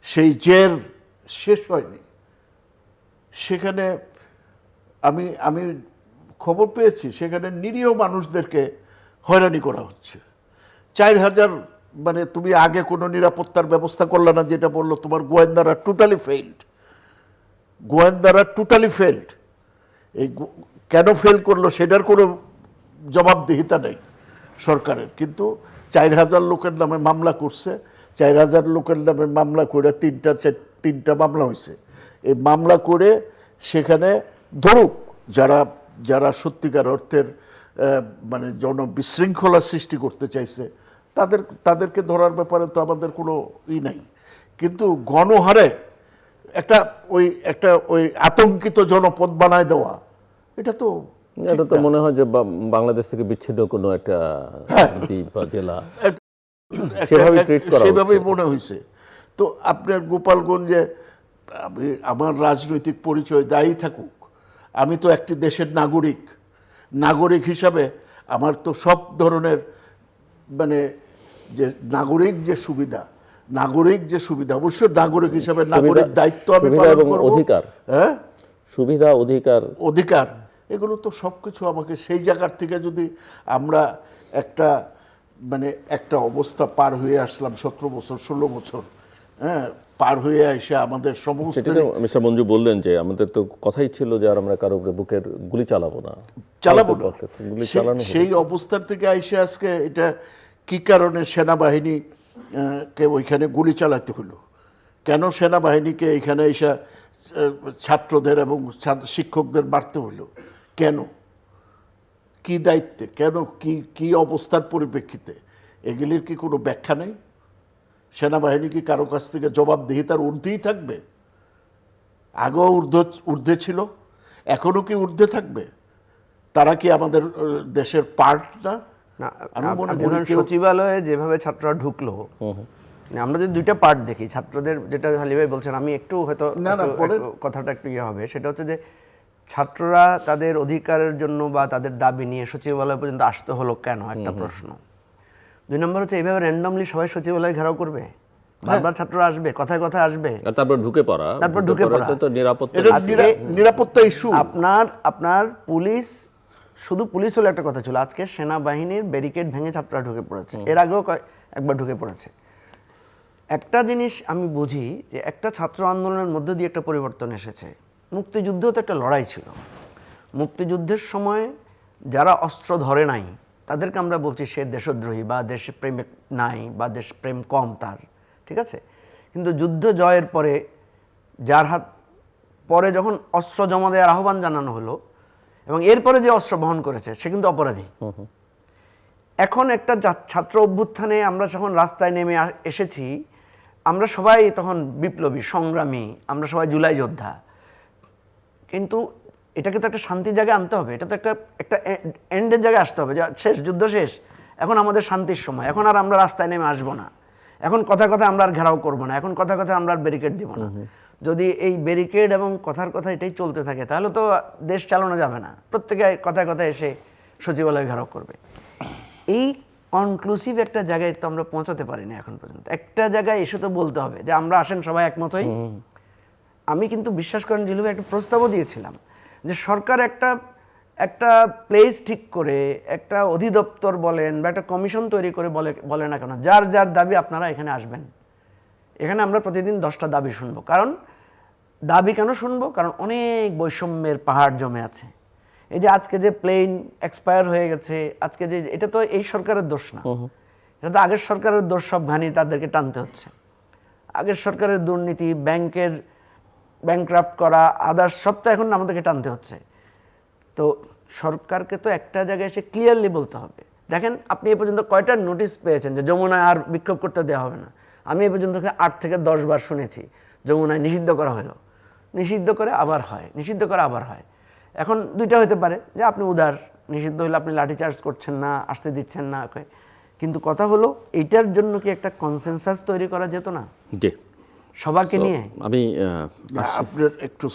Speaker 2: সেই জের শেষ হয়নি। সেখানে আমি খবর পেয়েছি সেখানে নিরীহ মানুষদেরকে হয়রানি করা হচ্ছে। 4000 মানে তুমি আগে কোনো নিরাপত্তার ব্যবস্থা করলে না, যেটা বললো তোমার গোয়েন্দারা টোটালি ফেইল্ড। এই কেন ফেল করলো সেটার কোনো জবাবদিহিতা নেই সরকারের, কিন্তু 4000 লোকের নামে মামলা করছে। 4000 লোকের নামে মামলা করে তিনটা মামলা হয়েছে। এই মামলা করে সেখানে ধরুক যারা সত্যিকার অর্থের মানে বিশৃঙ্খলা সৃষ্টি করতে চাইছে তাদেরকে ধরার ব্যাপারে তো আমাদের কোনো নাই, কিন্তু গণহারে একটা ওই আতঙ্কিত জনপদ বানায় দেওয়া, এটা তো
Speaker 1: মনে হয় যে বাংলাদেশ থেকে বিচ্ছিন্ন কোনো একটা দ্বীপ বা জেলা সেভাবে ট্রিট করা
Speaker 2: সেভাবেই মনে হয়েছে। তো আপনার গোপালগঞ্জে আমার রাজনৈতিক পরিচয় দায়ী থাকুক, আমি তো একটি দেশের নাগরিক হিসাবে আমার তো সব ধরনের মানে যে নাগরিক যে সুবিধা অবশ্য নাগরিক হিসাবে নাগরিক দায়িত্ব আমি পালন করব। হ্যাঁ,
Speaker 1: সুবিধা
Speaker 2: অধিকার এগুলো তো সবকিছু আমাকে সেই জায়গার থেকে যদি আমরা একটা অবস্থা পার হয়ে আসলাম 17 বছর 16 বছর, হ্যাঁ, পার হয়ে এসে আমাদের সমস্ত
Speaker 1: মিস্টার মঞ্জু বললেন যে আমাদের তো কথাই ছিল যে আর আমরা কারো উপরে বুকের গুলি চালাবো না।
Speaker 2: সেই অবস্থার থেকে আইসে আজকে এটা কি কারণে সেনাবাহিনী কে ওইখানে গুলি চালাতে হলো? কেন সেনাবাহিনীকে এখানে এসে ছাত্রদের এবং শিক্ষকদের মারতে হলো? কেন? কি দায়িত্বে? কেন? কি অবস্থার পরিপ্রেক্ষিতে? এগুলির কি কোনো ব্যাখ্যা নেই? সেনাবাহিনী কি কারো কাছ থেকে জবাবদিহিতার ঊর্ধ্বেই থাকবে? আগেও ঊর্ধ্বে ছিল, এখনো কি ঊর্ধ্বে থাকবে? তারা কি আমাদের দেশের পার্ট না?
Speaker 3: সচিবালয়ে যেভাবে ছাত্ররা ঢুকলো, আমরা যদি দুইটা পার্ট দেখি, ছাত্রদের যেটা হালি ভাই বলছেন, আমি একটু হয়তো কথাটা একটু হবে, সেটা হচ্ছে যে ছাত্ররা তাদের অধিকারের জন্য বা তাদের দাবি নিয়ে সচিবালয় পর্যন্ত আসতে হলো কেন, একটা প্রশ্ন। 2 নম্বর হচ্ছে এইভাবে র্যান্ডমলি সবাই সচিবালয় ঘেরাও করবে, বারবার ছাত্ররা আসবে, কথায় কথায় আসবে,
Speaker 1: তারপর ঢুকে পড়া তো
Speaker 2: নিরাপত্তা ইস্যু।
Speaker 3: আপনার পুলিশ, শুধু পুলিশ হলে একটা কথা ছিল, আজকে সেনাবাহিনীর ব্যারিকেড ভেঙে ছাত্ররা ঢুকে পড়েছে, এর আগেও একবার ঢুকে পড়েছে। একটা জিনিস আমি বুঝি যে একটা ছাত্র আন্দোলনের মধ্য দিয়ে একটা পরিবর্তন এসেছে। মুক্তিযুদ্ধ তো একটা লড়াই ছিল, মুক্তিযুদ্ধের সময় যারা অস্ত্র ধরে নাই তাদেরকে আমরা বলছি সে দেশদ্রোহী বা দেশপ্রেমিক নাই বা দেশপ্রেম কম তার, ঠিক আছে। কিন্তু যুদ্ধ জয়ের পরে যার হাত পরে যখন অস্ত্র জমা দেওয়ার আহ্বান জানানো হলো এবং এরপরে যে অস্ত্র বহন করেছে সে কিন্তু অপরাধী। এখন একটা ছাত্র অভ্যুত্থানে আমরা যখন রাস্তায় নেমে এসেছি, আমরা সবাই তখন বিপ্লবী সংগ্রামী, আমরা সবাই জুলাই যোদ্ধা, কিন্তু এটাকে তো একটা শান্তির জায়গায় আনতে হবে, এটা তো একটা এন্ডের জায়গায় আসতে হবে, শেষ, যুদ্ধ শেষ, এখন আমাদের শান্তির সময়, এখন আর আমরা রাস্তায় নেমে আসবো না, এখন কথায় কথায় আমরা আর ঘেরাও করবো না, এখন কথায় কথায় আমরা আর ব্যারিকেড দিব না। যদি এই ব্যারিকেড এবং কথার কথা এটাই চলতে থাকে তাহলে তো দেশ চালানো যাবে না, প্রত্যেকে কথায় কথায় এসে সচিবালয় ঘেরাও করবে। এই কনক্লুসিভ একটা জায়গায় তো আমরা পৌঁছাতে পারিনি এখন পর্যন্ত। একটা জায়গায় এসে তো বলতে হবে যে আমরা আসেন সবাই একমত হই। আমি কিন্তু বিশ্বাস করেন জিলু ভাই একটা প্রস্তাবও দিয়েছিলাম যে সরকার একটা প্লেস ঠিক করে, একটা অধিদপ্তর বলেন বা একটা কমিশন তৈরি করে বলে না কেন, যার যার দাবি আপনারা এখানে আসবেন, এখানে আমরা প্রতিদিন 10টা দাবি শুনবো। কারণ দাবি কেন শুনবো? কারণ অনেক বৈষম্যের পাহাড় জমে আছে, এই যে আজকে যে প্লেন এক্সপায়ার হয়ে গেছে, আজকে যে এটা তো এই সরকারের দোষ না, এটা তো আগের সরকারের দোষ, সব ঘানি তাদেরকে টানতে হচ্ছে। আগের সরকারের দুর্নীতি, ব্যাংকের ব্যাংক্রাফট করা, আদার্স সব তো এখন আমাদেরকে টানতে হচ্ছে। তো সরকারকে তো একটা জায়গায় এসে ক্লিয়ারলি বলতে হবে, দেখেন আপনি এ পর্যন্ত কয়টা নোটিশ পেয়েছেন যে যমুনায় আর বিক্ষোভ করতে দেওয়া হবে না? আমি এ পর্যন্ত 8 থেকে 10 বার শুনেছি যমুনায় নিষিদ্ধ করা হলো, নিষিদ্ধ করে আবার হয়, নিষিদ্ধ করে আবার হয়। এখন দুইটা হতে পারে যে আপনি উদার, নিষিদ্ধ হলে আপনি লাঠিচার্জ করছেন না, আসতে দিচ্ছেন না, কিন্তু কথা হলো এইটার জন্য কি একটা কনসেনসাস তৈরি করা যেত না
Speaker 1: জি
Speaker 3: সবাইকে নিয়ে?
Speaker 1: আমি
Speaker 2: আপনার একটু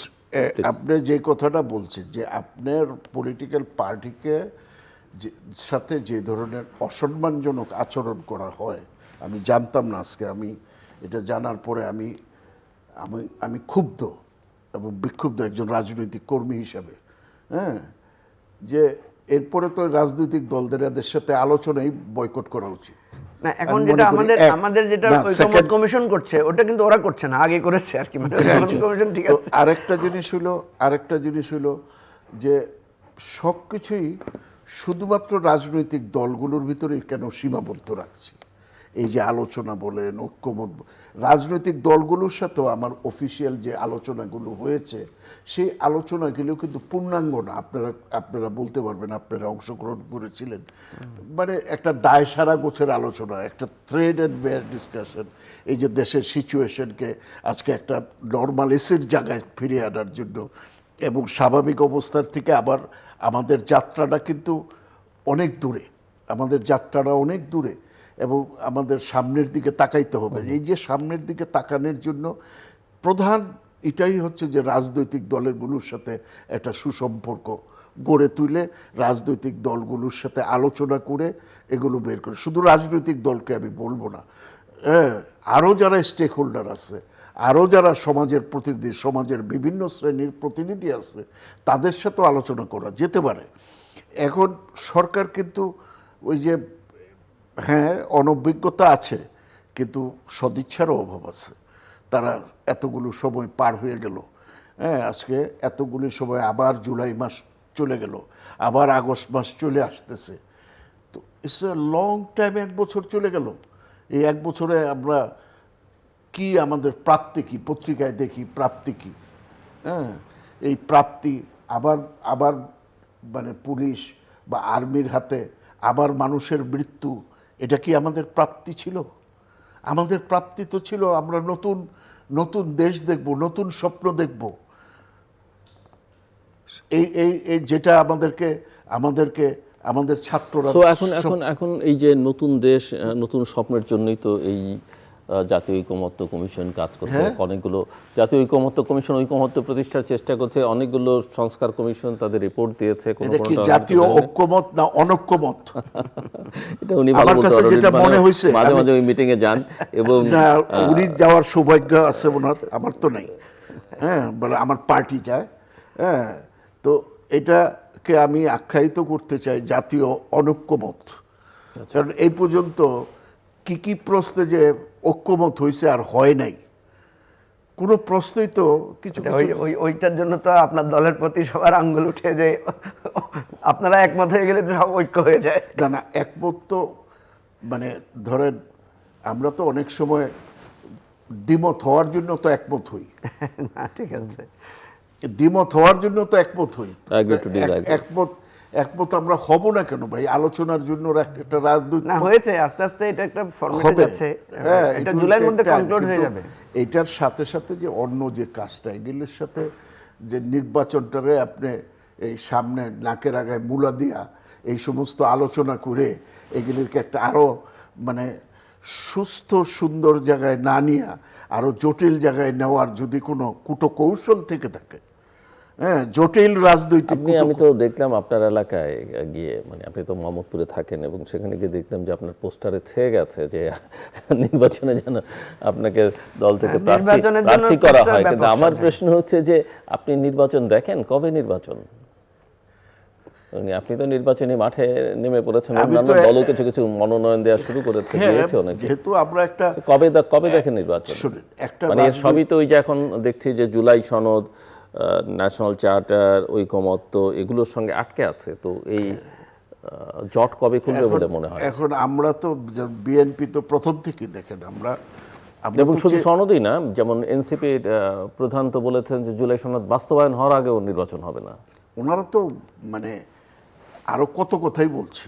Speaker 2: আপনি যে কথাটা বলছেন যে আপনার পলিটিক্যাল পার্টিকে সাথে যে ধরনের অসম্মানজনক আচরণ করা হয়, আমি জানতাম না, আজকে আমি এটা জানার পরে আমি আমি আমি ক্ষুব্ধ এবং বিক্ষুব্ধ একজন রাজনৈতিক কর্মী হিসাবে। হ্যাঁ, যে এরপরে তো রাজনৈতিক দলদের সাথে আলোচনাই বয়কট করা উচিত।
Speaker 3: না, এখন
Speaker 2: আমি
Speaker 3: যেটা
Speaker 2: মনে করি
Speaker 3: আমাদের যেটা
Speaker 2: না,
Speaker 3: ঐকমত্য
Speaker 2: second-
Speaker 3: কমিশন করছে, ওটা কিন্তু ওরা করছে না, আগে করেছে আর কি, মানে ঐকমত্য কমিশন ঠিক
Speaker 2: তো
Speaker 3: আছে।
Speaker 2: আরেকটা জিনিস হলো যে সব কিছুই শুধুমাত্র রাজনৈতিক দলগুলোর ভিতরেই কেন সীমাবদ্ধ রাখছি? এই যে আলোচনা বলেন, ঐক্যমত, রাজনৈতিক দলগুলোর সাথেও আমার অফিসিয়াল যে আলোচনাগুলো হয়েছে, সেই আলোচনাগুলো কিন্তু পূর্ণাঙ্গ না। আপনারা বলতে পারবেন, আপনারা অংশগ্রহণ করেছিলেন, মানে একটা দায় সারা গোছের আলোচনা, একটা থ্রেড অ্যান্ড বেয়ার ডিসকাশন, এই যে দেশের সিচুয়েশনকে আজকে একটা নর্মালিসির জায়গায় ফিরিয়ে আনার জন্য, এবং স্বাভাবিক অবস্থার থেকে আবার আমাদের যাত্রাটা কিন্তু অনেক দূরে, আমাদের যাত্রাটা অনেক দূরে, এবং আমাদের সামনের দিকে তাকাইতে হবে। এই যে সামনের দিকে তাকানোর জন্য প্রধান এটাই হচ্ছে যে রাজনৈতিক দলগুলোর সাথে একটা সুসম্পর্ক গড়ে তুলে, রাজনৈতিক দলগুলোর সাথে আলোচনা করে এগুলো বের করে। শুধু রাজনৈতিক দলকে আমি বলবো না, আরও যারা স্টেক হোল্ডার আছে, আরও যারা সমাজের প্রতিনিধি, সমাজের বিভিন্ন শ্রেণীর প্রতিনিধি আছে, তাদের সাথেও আলোচনা করা যেতে পারে। এখন সরকার কিন্তু ওই যে, হ্যাঁ, অনভিজ্ঞতা আছে, কিন্তু সদিচ্ছারও অভাব আছে। তারা এতগুলো সময় পার হয়ে গেল, হ্যাঁ, আজকে এতগুলি সময় আবার জুলাই মাস চলে গেল, আবার আগস্ট মাস চলে আসতেছে। তো ইটস এ লং টাইম, 1 বছর চলে গেল। এই 1 বছরে আমরা কি, আমাদের প্রাপ্তি কি? পত্রিকায় দেখি প্রাপ্তি কি? হ্যাঁ, এই প্রাপ্তি আবার আবার মানে পুলিশ বা আর্মির হাতে আবার মানুষের মৃত্যু, এটা কি আমাদের প্রাপ্তি ছিল? আমাদের প্রাপ্তি তো ছিল আমরা নতুন নতুন দেশ দেখব, নতুন স্বপ্ন দেখব। এই এই এই যেটা আমাদের ছাত্ররা,
Speaker 1: সো এখন এই যে নতুন দেশ, নতুন স্বপ্নের জন্যই তো এই জাতীয় ঐকমত্য কমিশন কাজ করছে। অনেকগুলো জাতীয় ঐকমত্য কমিশন ঐকমত্য প্রতিষ্ঠার চেষ্টা করছে, অনেকগুলো সংস্কার কমিশন তাদের রিপোর্ট দিয়েছে।
Speaker 2: এটা কি জাতীয় ঐক্যমত না অনৈক্যমত?
Speaker 1: এটা উনি ভালো বলতে পারেন,
Speaker 2: যেটা মনে হয়েছে,
Speaker 1: মাঝে মাঝে ওই মিটিং এ যান এবং
Speaker 2: উনি যাওয়ার সৌভাগ্য আছে ওনার, আমার তো নাই। হ্যাঁ, বলে আমার পার্টি যায়। হ্যাঁ, তো এটাকে আমি আখ্যায়িত করতে চাই জাতীয় অনৈক্যমত। কারণ এই পর্যন্ত কি কি প্রশ্নে যে ঐক্যমত হয়েছে আর হয় নাই, কোনো প্রশ্নই তো কিছু
Speaker 3: ওইটার জন্য তো আপনার দলের প্রতি সবার আঙ্গুল উঠে যে আপনারা একমত হয়ে গেলে তো সব ঐক্য হয়ে যায়।
Speaker 2: না, একমত তো মানে ধরেন আমরা তো অনেক সময় দ্বিমত হওয়ার জন্য তো একমত হই।
Speaker 3: না, ঠিক আছে,
Speaker 2: দ্বিমত হওয়ার জন্য তো একমত হই। একমত আমরা হব না কেন ভাই? আলোচনার জন্য একটা রাজনৈতিক
Speaker 3: না হয়েছে, আস্তে আস্তে এটা একটা ফরম্যাটে যাচ্ছে, এটা জুলাইয়ের মধ্যে কনক্লুড হয়ে যাবে।
Speaker 2: এটার সাথে সাথে যে অন্য যে কাজটা, এগুলোর সাথে যে নির্বাচনটারে আপনি এই সামনে নাকের আগায় মূলা দিয়া এই সমস্ত আলোচনা করে এগুলিকে একটা আরো মানে সুস্থ সুন্দর জায়গায় না নিয়ে আরো জটিল জায়গায় নেওয়ার যদি কোনো কূটকৌশল থেকে থাকে, হ্যাঁ, জটিল রাজনৈতিক।
Speaker 1: আমি তো দেখলাম আপনার এলাকায় গিয়ে, মানে আপনি তো মোহাম্মদপুরে থাকেন, এবং সেখানে গিয়ে দেখলাম যে আপনার পোস্টারে ছেয়ে গেছে যে নির্বাচনে যেন আপনাকে দল থেকে প্রার্থী করা হয়। কিন্তু আমার প্রশ্ন হচ্ছে যে আপনি নির্বাচন দেখেন, কবে নির্বাচন? আপনি তো নির্বাচনী মাঠে নেমে পড়েছেন, অন্যান্য দলও কিছু কিছু মনোনয়ন দেওয়া শুরু করেছে, দিয়েছে অনেক।
Speaker 2: যেহেতু আমরা একটা
Speaker 1: কবে দেখেন নির্বাচন?
Speaker 2: একটা
Speaker 1: মানে সবই তো ওই যে এখন দেখছি যে জুলাই সনদ, ন্যাশনাল চার্টার, ঐকমত্য এগুলোর সঙ্গে আটকে আছে। তো এই জট কবে খুলবে বলে মনে হয়?
Speaker 2: এখন আমরা তো বিএনপি তো প্রথম থেকেই দেখেন আমরা
Speaker 1: এবং শুধু সনদই না, যেমন এনসিপির প্রধান তো বলেছেন যে জুলাই সনদ বাস্তবায়ন হওয়ার আগেও নির্বাচন হবে না।
Speaker 2: ওনারা তো মানে আরো কত কথাই বলছে,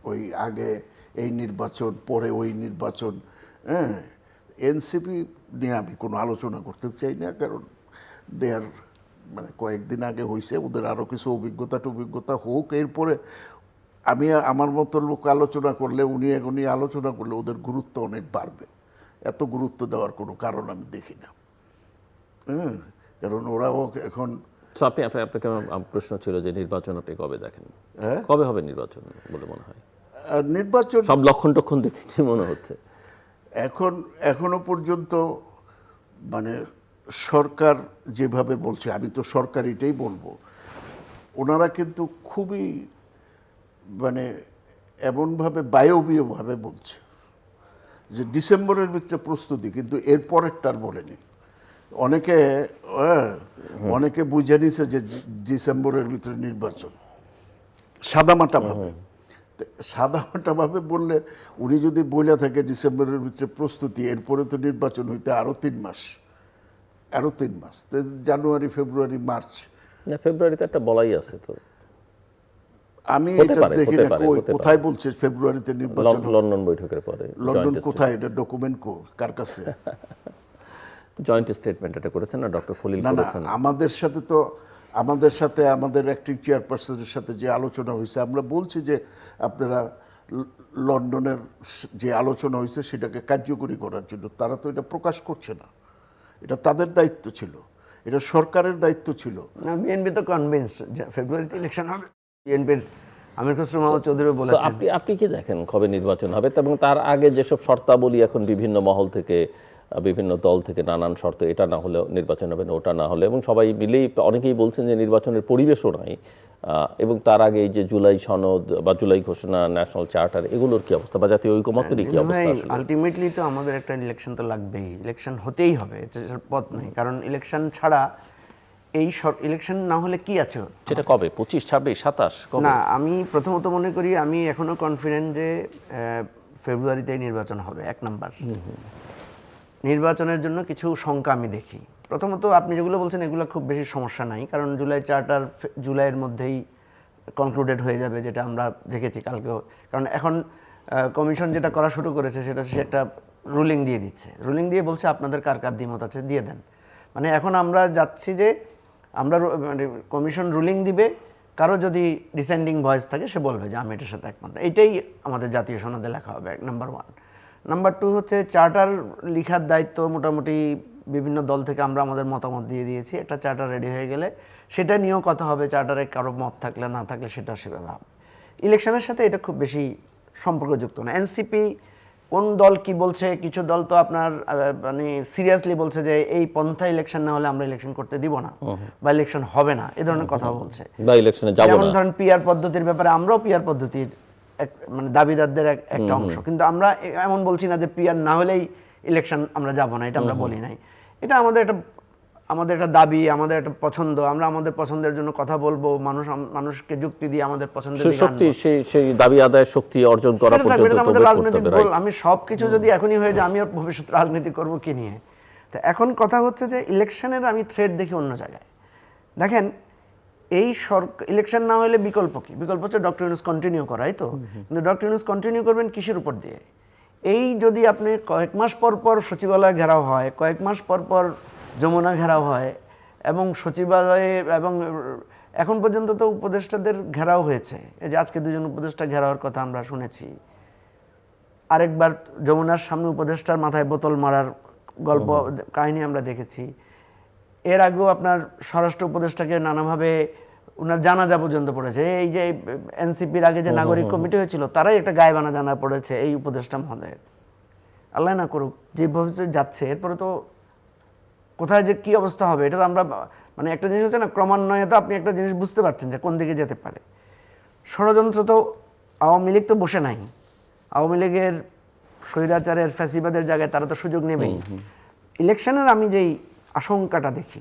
Speaker 2: ওই আগে এই নির্বাচন, পরে ওই নির্বাচন। হ্যাঁ, এনসিপি নিয়ে আমি কোনো আলোচনা করতে চাই না, কারণ দেয়ার মানে কয়েকদিন আগে হয়েছে, ওদের আরও কিছু অভিজ্ঞতা হোক, এরপরে আমি আমার মতো লোক আলোচনা করলে, উনি আলোচনা করলে ওদের গুরুত্ব অনেক বাড়বে। এত গুরুত্ব দেওয়ার কোনো কারণ আমি দেখি না। হ্যাঁ, কারণ ওরাও এখন
Speaker 1: তো আপনাকে আমার প্রশ্ন ছিল যে নির্বাচন আপনি কবে দেখেন?
Speaker 2: হ্যাঁ?
Speaker 1: কবে হবে নির্বাচন বলে মনে হয়?
Speaker 2: নির্বাচন
Speaker 1: সব লক্ষণ টক্ষণ দেখে কি মনে হচ্ছে?
Speaker 2: এখনো পর্যন্ত মানে সরকার যেভাবে বলছে, আমি তো সরকারিটাই বলবো, ওনারা কিন্তু খুবই মানে এমনভাবে বায়বীয়ভাবে বলছে যে ডিসেম্বরের ভিতরে প্রস্তুতি, কিন্তু এর পরেরটার বলেনি। অনেকে বুঝে নিছে যে ডিসেম্বরের ভিতরে নির্বাচন, সাদামাটাভাবে বললে, উনি যদি বলে থাকে ডিসেম্বরের ভিতরে প্রস্তুতি, এরপরে তো নির্বাচন হইতে আরো 3 মাস, তো জানুয়ারি, ফেব্রুয়ারি, মার্চ।
Speaker 1: না, ফেব্রুয়ারিতে একটা বলাই আছে তো।
Speaker 2: আমি
Speaker 1: হতে
Speaker 2: এটা
Speaker 1: পারে,
Speaker 2: দেখি
Speaker 1: হতে
Speaker 2: না,
Speaker 1: পারে, হতে
Speaker 2: কোথায় বলছে ফেব্রুয়ারিতে নির্বাচন হবে?
Speaker 1: লন্ডন বৈঠকের পরে।
Speaker 2: লন্ডন কোথায়? এটা ডকুমেন্ট কার কাছে?
Speaker 1: জয়েন্ট স্টেটমেন্ট এটা করেছেন না ডক্টর খলিল
Speaker 2: না,
Speaker 1: করেছেন?
Speaker 2: আমাদের সাথে আমাদের অ্যাক্টিং চেয়ারপারসনের সাথে যে আলোচনা হয়েছে, আমরা বলছি যে আপনারা লন্ডনের যে আলোচনা হয়েছে সেটাকে কার্যকরী করার জন্য, তারা তো এটা প্রকাশ করছে না। এটা তাদের দায়িত্ব ছিল, এটা সরকারের দায়িত্ব ছিল।
Speaker 3: না, বিএনপি তো কনভিন্সড যে ফেব্রুয়ারিতে ইলেকশন হবে। বিএনপির আমির খসরু মাহমুদ চৌধুরী
Speaker 1: So,
Speaker 3: বলেছেন।
Speaker 1: আপনি কি দেখেন কবে নির্বাচন হবে? এবং তার আগে যেসব শর্তাবলী এখন বিভিন্ন মহল থেকে, বিভিন্ন দল থেকে নানান শর্ত, এটা না হলে নির্বাচন হবে না, ওটা না হলে, এবং সবাই মিলেই অনেকেই বলছেন যে নির্বাচনের পরিবেশও নাই। এবং তার আগে এই যে জুলাই সনদ বা জুলাই ঘোষণা, ন্যাশনাল চার্টার, এগুলোর কি অবস্থা, বা জাতীয় ঐকমত্যের কি অবস্থা?
Speaker 3: আলটিমেটলি তো আমাদের একটা ইলেকশন তো লাগবেই, ইলেকশন হতেই হবে, এটার পথ নেই। কারণ ইলেকশন ছাড়া ইলেকশন না হলে কি আছে?
Speaker 1: সেটা কবে? 25, 26, 27?
Speaker 3: না, আমি প্রথমত মনে করি, আমি এখনো কনফিডেন্ট যে ফেব্রুয়ারিতে নির্বাচন হবে। 1 নাম্বার, নির্বাচনের জন্য কিছু শঙ্কা আমি দেখি। প্রথমত আপনি যেগুলো বলছেন এগুলো খুব বেশি সমস্যা নাই, কারণ জুলাই চার্টার জুলাইয়ের মধ্যেই কনক্লুডেড হয়ে যাবে, যেটা আমরা দেখেছি কালকেও। কারণ এখন কমিশন যেটা করা শুরু করেছে সে একটা রুলিং দিয়ে দিচ্ছে, রুলিং দিয়ে বলছে আপনাদের কার কার দ্বিমত আছে দিয়ে দেন। মানে এখন আমরা যাচ্ছি যে আমরা মানে কমিশন রুলিং দিবে, কারো যদি ডিসেন্ডিং ভয়েস থাকে সে বলবে যে আমি এটার সাথে একমত। এইটাই আমাদের জাতীয় সনদে লেখা হবে, নাম্বার 1। নাম্বার 2 হচ্ছে চার্টার লেখার দায়িত্ব মোটামুটি বিভিন্ন দল থেকে আমরা আমাদের মতামত দিয়ে দিয়েছি। একটা চার্টার রেডি হয়ে গেলে সেটা নিয়েও কথা হবে, চার্টারে কারো মত থাকলে না থাকলে সেটা সেভাবে হবে। ইলেকশনের সাথে এটা খুব বেশি সম্পর্কযুক্ত না। এনসিপি কোন দল কি বলছে, কিছু দল তো আপনার মানে সিরিয়াসলি বলছে যে এই পন্থা ইলেকশন না হলে আমরা ইলেকশন করতে দিব না, বা ইলেকশন হবে না, এই ধরনের কথা বলছে।
Speaker 1: বা ইলেকশনে যাব না।
Speaker 3: যেমন ধরেন পিআর পদ্ধতির ব্যাপারে আমরাও পিআর পদ্ধতির মানে দাবিদারদের একটা অংশ, কিন্তু আমরা এমন বলছি না যে পিআর না হলেই ইলেকশন আমরা যাব না, এটা আমরা বলি নাই। এটা আমাদের একটা দাবি, আমাদের একটা পছন্দ, আমরা আমাদের পছন্দের জন্য কথা বলবো, মানুষকে যুক্তি দিয়ে আমাদের পছন্দের দিকে
Speaker 1: শক্তি, সেই দাবি আদায়ের শক্তি অর্জন করা পর্যন্ত তো
Speaker 3: আমাদের
Speaker 1: wait
Speaker 3: রাজনৈতিক
Speaker 1: করতে হবে,
Speaker 3: গোল। আমি সবকিছু যদি এখনই হয়ে যায়, আমি আর ভবিষ্যৎ রাজনীতি করব কি নিয়ে? তো এখন কথা হচ্ছে যে ইলেকশনের আমি থ্রেড দেখি অন্য জায়গায়। দেখেন, এই ইলেকশন না হলে বিকল্প কি? বিকল্প হচ্ছে ডক্টর ইউনূস কন্টিনিউ করাই তো। কিন্তু ডক্টর ইউনূস কন্টিনিউ করবেন কিসের উপর দিয়ে? এই যদি আপনি কয়েক মাস পর পর সচিবালয় ঘেরাও হয়, কয়েক মাস পর পর যমুনা ঘেরাও হয়, এবং সচিবালয়ে এবং এখন পর্যন্ত তো উপদেষ্টাদের ঘেরাও হয়েছে। এই যে আজকে 2 জন উপদেষ্টা ঘেরাওয়ার কথা আমরা শুনেছি। আরেকবার যমুনার সামনে উপদেষ্টার মাথায় বোতল মারার গল্প কাহিনী আমরা দেখেছি। এর আগেও আপনার স্বরাষ্ট্র উপদেষ্টাকে নানাভাবে ওনার জানাজা পর্যন্ত পড়েছে। এই যে এনসিপির আগে যে নাগরিক কমিটি হয়েছিল, তারাই একটা গায়েবানা জানা পড়েছে এই উপদেষ্টা মহোদয়ের। আল্লাহ না করুক, যেভাবে যাচ্ছে এরপরে তো কোথায় যে কী অবস্থা হবে, এটা তো আমরা মানে একটা জিনিস হচ্ছে না, ক্রমান্বয়ে তো আপনি একটা জিনিস বুঝতে পারছেন যে কোন দিকে যেতে পারে। ষড়যন্ত্র তো আওয়ামী লীগ তো বসে নাই, আওয়ামী লীগের স্বৈরাচারের ফ্যাসিবাদের জায়গায় তারা তো সুযোগ নেবেই। ইলেকশনের আমি যেই আশঙ্কাটা দেখি,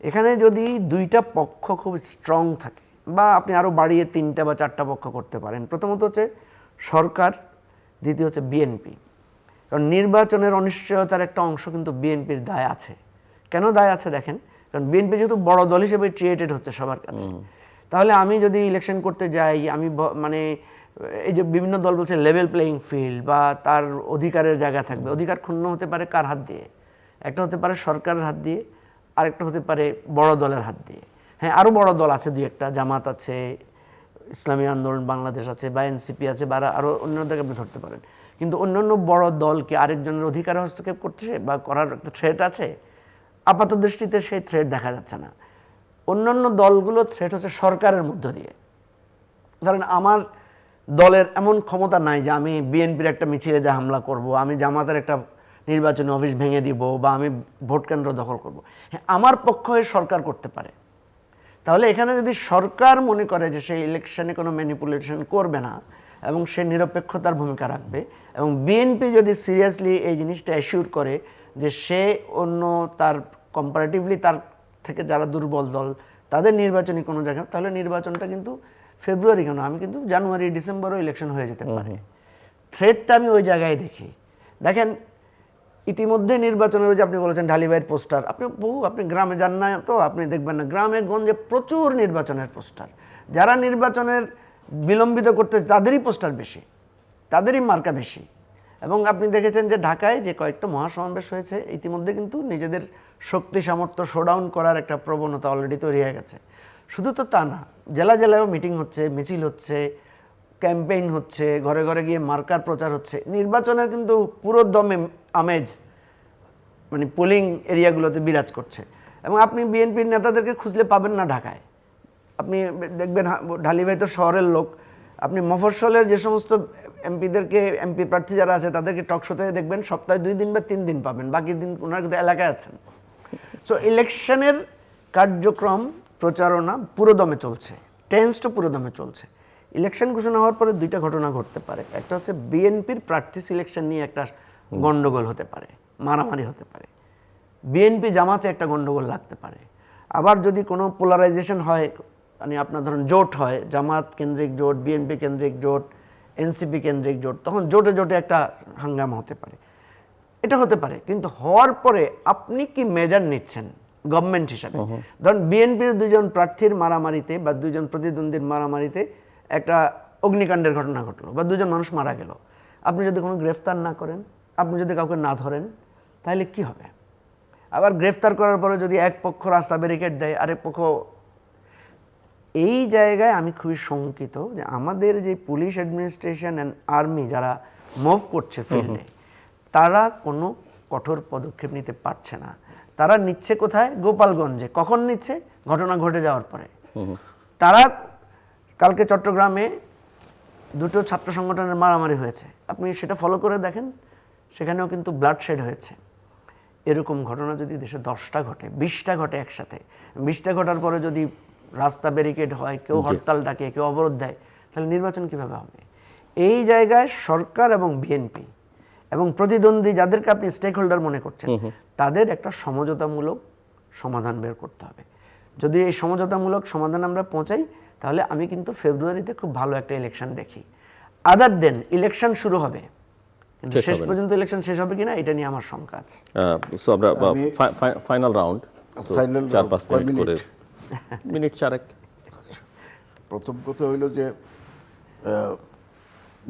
Speaker 3: এখানে যদি দুইটা পক্ষ খুব স্ট্রং থাকে, বা আপনি আরও বাড়িয়ে 3টা বা 4টা পক্ষ করতে পারেন। প্রথমত হচ্ছে সরকার, দ্বিতীয় হচ্ছে বিএনপি। কারণ নির্বাচনের অনিশ্চয়তার একটা অংশ কিন্তু বিএনপির দায় আছে। কেন দায় আছে দেখেন, কারণ বিএনপি যেহেতু বড় দল হিসেবে ক্রিয়েটেড হচ্ছে সবার কাছে, তাহলে আমি যদি ইলেকশন করতে যাই, আমি মানে এই যে বিভিন্ন দল বলছে লেভেল প্লেয়িং ফিল্ড, বা তার অধিকারের জায়গা থাকবে। অধিকার ক্ষুণ্ণ হতে পারে কার হাত দিয়ে? একটা হতে পারে সরকারের হাত দিয়ে, আরেকটা হতে পারে বড় দলের হাত দিয়ে। হ্যাঁ, আরও বড় দল আছে দুই একটা, জামাত আছে, ইসলামী আন্দোলন বাংলাদেশ আছে, বা এনসিপি আছে, বা আরও অন্যদেরকে আপনি ধরতে পারেন। কিন্তু অন্যান্য বড় দলকে আরেকজনের অধিকারে হস্তক্ষেপ করতেছে বা করার একটা থ্রেট আছে, আপাত দৃষ্টিতে সেই থ্রেট দেখা যাচ্ছে না। অন্যান্য দলগুলো থ্রেট হচ্ছে সরকারের মধ্য দিয়ে। ধরেন আমার দলের এমন ক্ষমতা নাই যে আমি বিএনপির একটা মিছিলে যা হামলা করব, আমি জামাতের একটা নির্বাচনী অফিস ভেঙে দিব, বা আমি ভোট কেন্দ্র দখল করব। হ্যাঁ, আমার পক্ষ হয়ে সরকার করতে পারে। তাহলে এখানে যদি সরকার মনে করে যে সেই ইলেকশনে কোনো ম্যানিপুলেশন করবে না এবং সে নিরপেক্ষতার ভূমিকা রাখবে, এবং বিএনপি যদি সিরিয়াসলি এই জিনিসটা অ্যাসিউর করে যে সে অন্য তার কম্পারেটিভলি তার থেকে যারা দুর্বল দল তাদের নির্বাচনী কোনো জায়গায়, তাহলে নির্বাচনটা কিন্তু ফেব্রুয়ারি কেন, আমি কিন্তু জানুয়ারি ডিসেম্বরও ইলেকশন হয়ে যেতে পারে। থ্রেটটা আমি ওই জায়গায় দেখি। দেখেন ইতিমধ্যে নির্বাচনের, যে আপনি বলেছেন ঢালিভাইয়ের পোস্টার, আপনি গ্রামে যান না তো আপনি দেখবেন না, গ্রামে গঞ্জে প্রচুর নির্বাচনের পোস্টার। যারা নির্বাচনের বিলম্বিত করতে তাদেরই পোস্টার বেশি, তাদেরই মার্কা বেশি। এবং আপনি দেখেছেন যে ঢাকায় যে কয়েকটা মহাসমাবেশ হয়েছে, ইতিমধ্যে কিন্তু নিজেদের শক্তি সামর্থ্য শোডাউন করার একটা প্রবণতা অলরেডি তৈরি হয়ে গেছে। শুধু তো তা না, জেলা জেলায়ও মিটিং হচ্ছে, মিছিল হচ্ছে, ক্যাম্পেইন হচ্ছে, ঘরে ঘরে গিয়ে মার্কার প্রচার হচ্ছে। নির্বাচনের কিন্তু পুরো দমে আমেজ মানে পোলিং এরিয়াগুলোতে বিরাজ করছে। এবং আপনি বিএনপির নেতাদেরকে খুঁজলে পাবেন না ঢাকায়। আপনি দেখবেন ঢালিভাই তো শহরের লোক, আপনি মফস্বলের যে সমস্ত এমপিদেরকে, এমপি প্রার্থী যারা আছে তাদেরকে টকশোতে দেখবেন সপ্তাহে 2 দিন বা 3 দিন পাবেন, বাকি দিন ওনার কিন্তু এলাকায় আছেন। সো ইলেকশনের কার্যক্রম প্রচারণা পুরোদমে চলছে, টেন্সটা পুরোদমে চলছে। ইলেকশন ঘোষণা হওয়ার পরে 2টা ঘটনা ঘটতে পারে। একটা হচ্ছে বিএনপির প্রার্থী সিলেকশন নিয়ে একটা গন্ডগোল হতে পারে, মারামারি হতে পারে। বিএনপি জামাতে একটা গন্ডগোল লাগতে পারে। আবার যদি কোনো পোলারাইজেশন হয়, মানে আপনার ধরুন জোট হয়, জামাত কেন্দ্রিক জোট, বিএনপি কেন্দ্রিক জোট, এনসিপি কেন্দ্রিক জোট, তখন জোটে জোটে একটা হাঙ্গামা হতে পারে। এটা হতে পারে, কিন্তু হওয়ার পরে আপনি কি মেজার নিচ্ছেন গভর্নমেন্ট হিসাবে? ধরুন বিএনপির 2জন প্রার্থীর মারামারিতে বা 2জন প্রতিদ্বন্দ্বীর মারামারিতে একটা অগ্নিকাণ্ডের ঘটনা ঘটলো, বা 2জন মানুষ মারা গেল। আপনি যদি কোনো গ্রেফতার না করেন, আপনি যদি কাউকে না ধরেন, তাহলে কি হবে? আবার গ্রেফতার করার পরে যদি এক পক্ষ রাস্তা ব্যারিকেড দেয়, আরেক পক্ষ, এই জায়গায় আমি খুবই শঙ্কিত যে আমাদের যে পুলিশ অ্যাডমিনিস্ট্রেশন অ্যান্ড আর্মি যারা মুভ করছে ফিল্ডে, তারা কোনো কঠোর পদক্ষেপ নিতে পারছে না। তারা নিচ্ছে কোথায়? গোপালগঞ্জে। কখন নিচ্ছে? ঘটনা ঘটে যাওয়ার পরে। তারা কালকে চট্টগ্রামে 2টো ছাত্র সংগঠনের মারামারি হয়েছে, আপনি সেটা ফলো করে দেখেন, সেখানেও কিন্তু ব্লাডশেড হয়েছে। এরকম ঘটনা যদি দেশে 10টা ঘটে, 20টা ঘটে একসাথে, 20টা ঘটার পরে যদি রাস্তা ব্যারিকেড হয়, কেউ হরতাল ডাকে, কেউ অবরোধ দেয়, তাহলে নির্বাচন কিভাবে হবে? এই জায়গায় সরকার এবং বিএনপি এবং প্রতিদ্বন্দ্বী যাদেরকে আপনি স্টেক হোল্ডার মনে করছেন, তাদের একটা সমঝোতামূলক সমাধান বের করতে হবে। যদি এই সমঝোতামূলক সমাধান আমরা পৌঁছাই, তাহলে আমি কিন্তু ফেব্রুয়ারিতে খুব ভালো একটা ইলেকশন দেখি। আদার দেন ইলেকশন শুরু হবে, কিন্তু শেষ পর্যন্ত ইলেকশন শেষ হবে কিনা এটা নিয়ে আমার শঙ্কা আছে।
Speaker 1: সো আমরা ফাইনাল রাউন্ড, 4-5 মিনিট করে, মিনিট 4
Speaker 2: প্রথম কথা হইল যে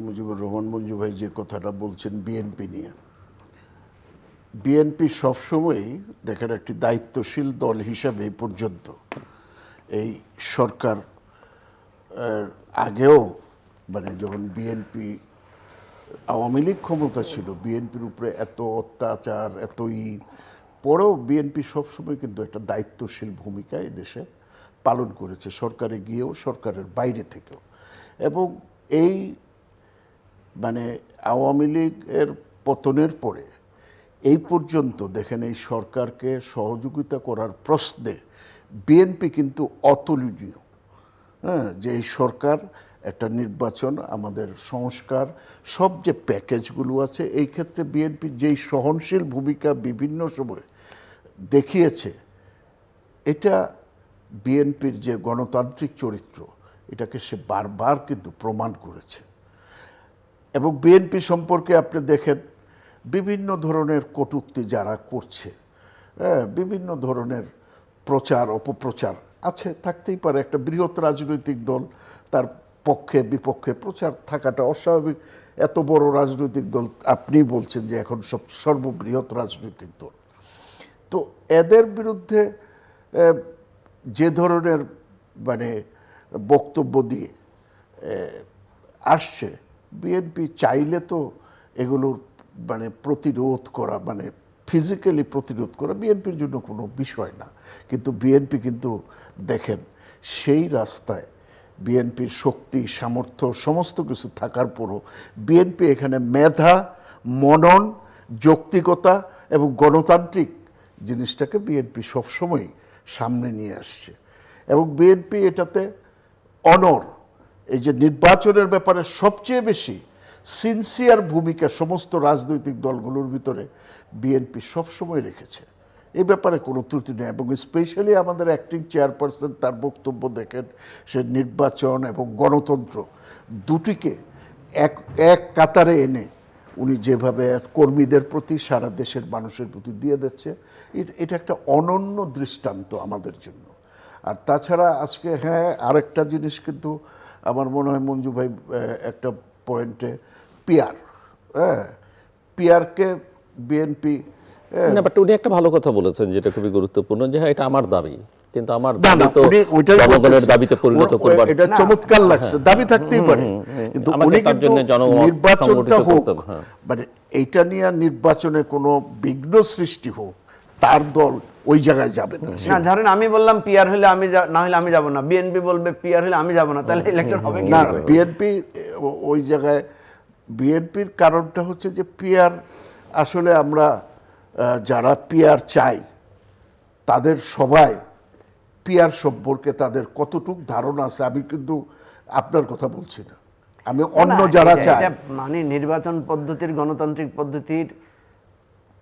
Speaker 2: মুজিবুর রহমান মঞ্জু ভাই যে কথাটা বলছেন বিএনপি নিয়ে, বিএনপি সবসময়ই দেখেন একটি দায়িত্বশীল দল হিসাবে এই পর্যন্ত এই সরকার আগেও, মানে যখন বিএনপি আওয়ামী লীগ ক্ষমতা ছিল, বিএনপির উপরে এত অত্যাচার, এতই পরেও বিএনপি সবসময় কিন্তু একটা দায়িত্বশীল ভূমিকা এই দেশে পালন করেছে, সরকারে গিয়েও সরকারের বাইরে থেকেও। এবং এই মানে আওয়ামী লীগের পতনের পরে এই পর্যন্ত দেখেন এই সরকারকে সহযোগিতা করার প্রশ্নে বিএনপি কিন্তু অতুলনীয়। হ্যাঁ, যে এই সরকার একটা নির্বাচন, আমাদের সংস্কার, সব যে প্যাকেজগুলো আছে, এই ক্ষেত্রে বিএনপি যেই সহনশীল ভূমিকা বিভিন্ন সময় দেখিয়েছে, এটা বিএনপির যে গণতান্ত্রিক চরিত্র, এটাকে সে বারবার কিন্তু প্রমাণ করেছে। এবং বিএনপি সম্পর্কে আপনি দেখেন বিভিন্ন ধরনের কটূক্তি যারা করছে, বিভিন্ন ধরনের প্রচার অপপ্রচার আছে, থাকতেই পারে। একটা বৃহৎ রাজনৈতিক দল, তার পক্ষে বিপক্ষে প্রচার থাকাটা অস্বাভাবিক। এত বড় রাজনৈতিক দল, আপনি বলছেন যে এখন সর্ববৃহৎ রাজনৈতিক দল, তো এদের বিরুদ্ধে যে ধরনের মানে বক্তব্য দিয়ে আসছে, বিএনপি চাইলে তো এগুলোর মানে প্রতিরোধ করা, মানে ফিজিক্যালি প্রতিরোধ করা বিএনপির জন্য কোনো বিষয় না। কিন্তু বিএনপি কিন্তু দেখেন সেই রাস্তায় বিএনপির শক্তি সামর্থ্য সমস্ত কিছু থাকার পরও বিএনপি এখানে মেধা, মনন, যৌক্তিকতা এবং গণতান্ত্রিক জিনিসটাকে বিএনপি সবসময় সামনে নিয়ে আসছে। এবং বিএনপি এটাতে অনর, এই যে নির্বাচনের ব্যাপারে সবচেয়ে বেশি সিনসিয়ার ভূমিকা সমস্ত রাজনৈতিক দলগুলোর ভিতরে বিএনপি সবসময় রেখেছে। এই ব্যাপারে কোনো ত্রুটি নেই। এবং স্পেশালি আমাদের অ্যাক্টিং চেয়ারপারসন, তার বক্তব্য দেখেন, সে নির্বাচন এবং গণতন্ত্র দুটিকে এক কাতারে এনে উনি যেভাবে কর্মীদের প্রতি, সারা দেশের মানুষের প্রতি দিয়ে দিচ্ছে, এটা একটা অনন্য দৃষ্টান্ত আমাদের জন্য। আর তাছাড়া আজকে হ্যাঁ আরেকটা জিনিস কিন্তু আমার মনে হয় মঞ্জু ভাই একটা পয়েন্টে পিআর, পিআরকে বিএনপি
Speaker 1: না, বাট উনি একটা ভালো কথা বলেছেন যেটা খুবই গুরুত্বপূর্ণ, যে হ্যাঁ এটা আমার দাবি, কিন্তু আমার
Speaker 2: না,
Speaker 1: দাবি
Speaker 2: না,
Speaker 1: তো
Speaker 2: উনি ওইটাই
Speaker 1: জনগণের
Speaker 2: বলতেছেন।
Speaker 1: দাবিতে পরিণত করবার।
Speaker 2: এটা চমৎকার লাগছে, দাবি থাকতেই পারে, কিন্তু
Speaker 1: আমাকে
Speaker 2: উনি
Speaker 1: তার
Speaker 2: কিন্তু
Speaker 1: জন্য জনমত
Speaker 2: নির্বাচনটা
Speaker 1: সংগঠিত
Speaker 2: হোক,
Speaker 1: করতে হবে, হ্যাঁ।
Speaker 2: মানে এইটা নিয়ে নির্বাচনে কোনো বিঘ্ন সৃষ্টি হোক, তার দল ওই জায়গায় যাবে না।
Speaker 3: না, ধরেন আমি বললাম পিআর হলে আমি না হলে আমি যাব না, বিএনপি বলবে পিআর হলে আমি যাব না, তাহলে ইলেকশন হবে কি?
Speaker 2: না, বিএনপি ওই জায়গায়, বিএনপির কারণটা হচ্ছে যে পিআর, আসলে আমরা যারা পিআর চাই তাদের সবাই পিআর সম্পর্কে তাদের কতটুকু ধারণা আছে, আমি কিন্তু আপনার কথা বলছি না, আমি অন্য
Speaker 3: না,
Speaker 2: যারা
Speaker 3: এটা-
Speaker 2: চায়।
Speaker 3: এটা মানে নির্বাচন পদ্ধতির, গণতান্ত্রিক পদ্ধতির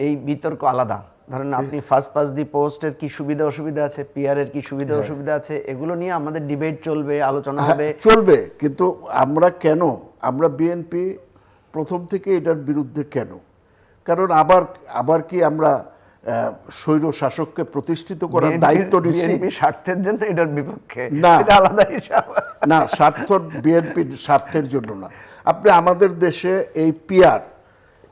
Speaker 3: এই বিতর্ক আলাদা। ধরেন আপনি ফার্স্ট পাস দি পোস্টের কি সুবিধা অসুবিধা আছে, পিআর এর কি সুবিধা অসুবিধা আছে, এগুলো নিয়ে আমাদের ডিবেট চলবে, আলোচনা হবে।
Speaker 2: চলবে, কিন্তু আমরা বিএনপি প্রথম থেকে এটার বিরুদ্ধে কেন? কারণ আবার কি আমরা স্বৈর শাসককে প্রতিষ্ঠিত করার দায়িত্ব নিচ্ছি?
Speaker 3: বিএনপি স্বার্থের জন্য এটার বিপক্ষে,
Speaker 2: না।
Speaker 3: এটা আলাদা হিসাব।
Speaker 2: না, বিএনপির স্বার্থের জন্য না। আপনি আমাদের দেশে এই পিআর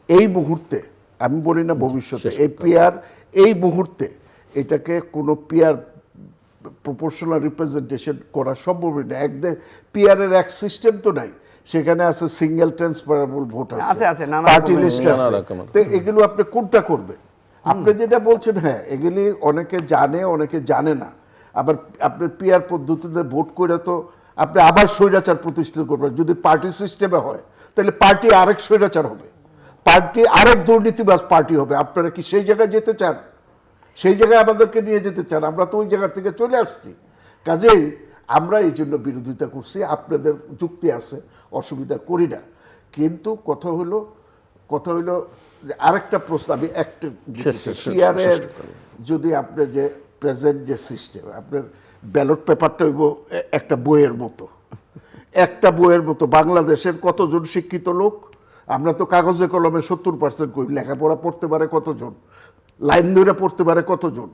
Speaker 2: এই মুহূর্তে, আমি বলি না ভবিষ্যতে, এই পিআর এই মুহূর্তে এটাকে কোনো পিআর প্রপোর্শনাল রিপ্রেজেন্টেশন করা সম্ভব না। পিআর এর এক সিস্টেম তো নাই, সেখানে আছে সিঙ্গেল ট্রান্সফারেবল ভোট
Speaker 3: আছে, নানা
Speaker 2: পার্টি
Speaker 3: রকমের
Speaker 2: লিস্ট
Speaker 1: নানা
Speaker 2: আছে।
Speaker 1: রকমের।
Speaker 2: তো এগুলো আপনি কোনটা করবেন? আপনি যেটা বলছেন, হ্যাঁ এগুলি অনেকে জানে অনেকে জানে না। আবার আপনার পিআর পদ্ধতিতে ভোট করে তো আপনি আবার স্বৈরাচার প্রতিষ্ঠিত করবেন। যদি পার্টি সিস্টেমে হয় তাহলে পার্টি আরেক স্বৈরাচার হবে, পার্টি আরেক দুর্নীতিবাজ পার্টি হবে। আপনারা কি সেই জায়গায় যেতে চান? সেই জায়গায় আমাদেরকে নিয়ে যেতে চান? আমরা তো ওই জায়গা থেকে চলে আসছি। কাজেই আমরা এই জন্য বিরোধিতা করছি। আপনাদের যুক্তি আছে, অসুবিধা করি না, কিন্তু কথা হলো যে আরেকটা প্রশ্ন আমি একটা পিআরের, যদি আপনি যে প্রেজেন্ট যে সিস্টেম, আপনার ব্যালট পেপারটা হইব একটা বইয়ের মতো। বাংলাদেশের কতজন শিক্ষিত লোক? আমরা তো কাগজে কলমে 70% কই, লেখাপড়া পড়তে পারে কতজন, লাইন ধরে পড়তে পারে কতজন?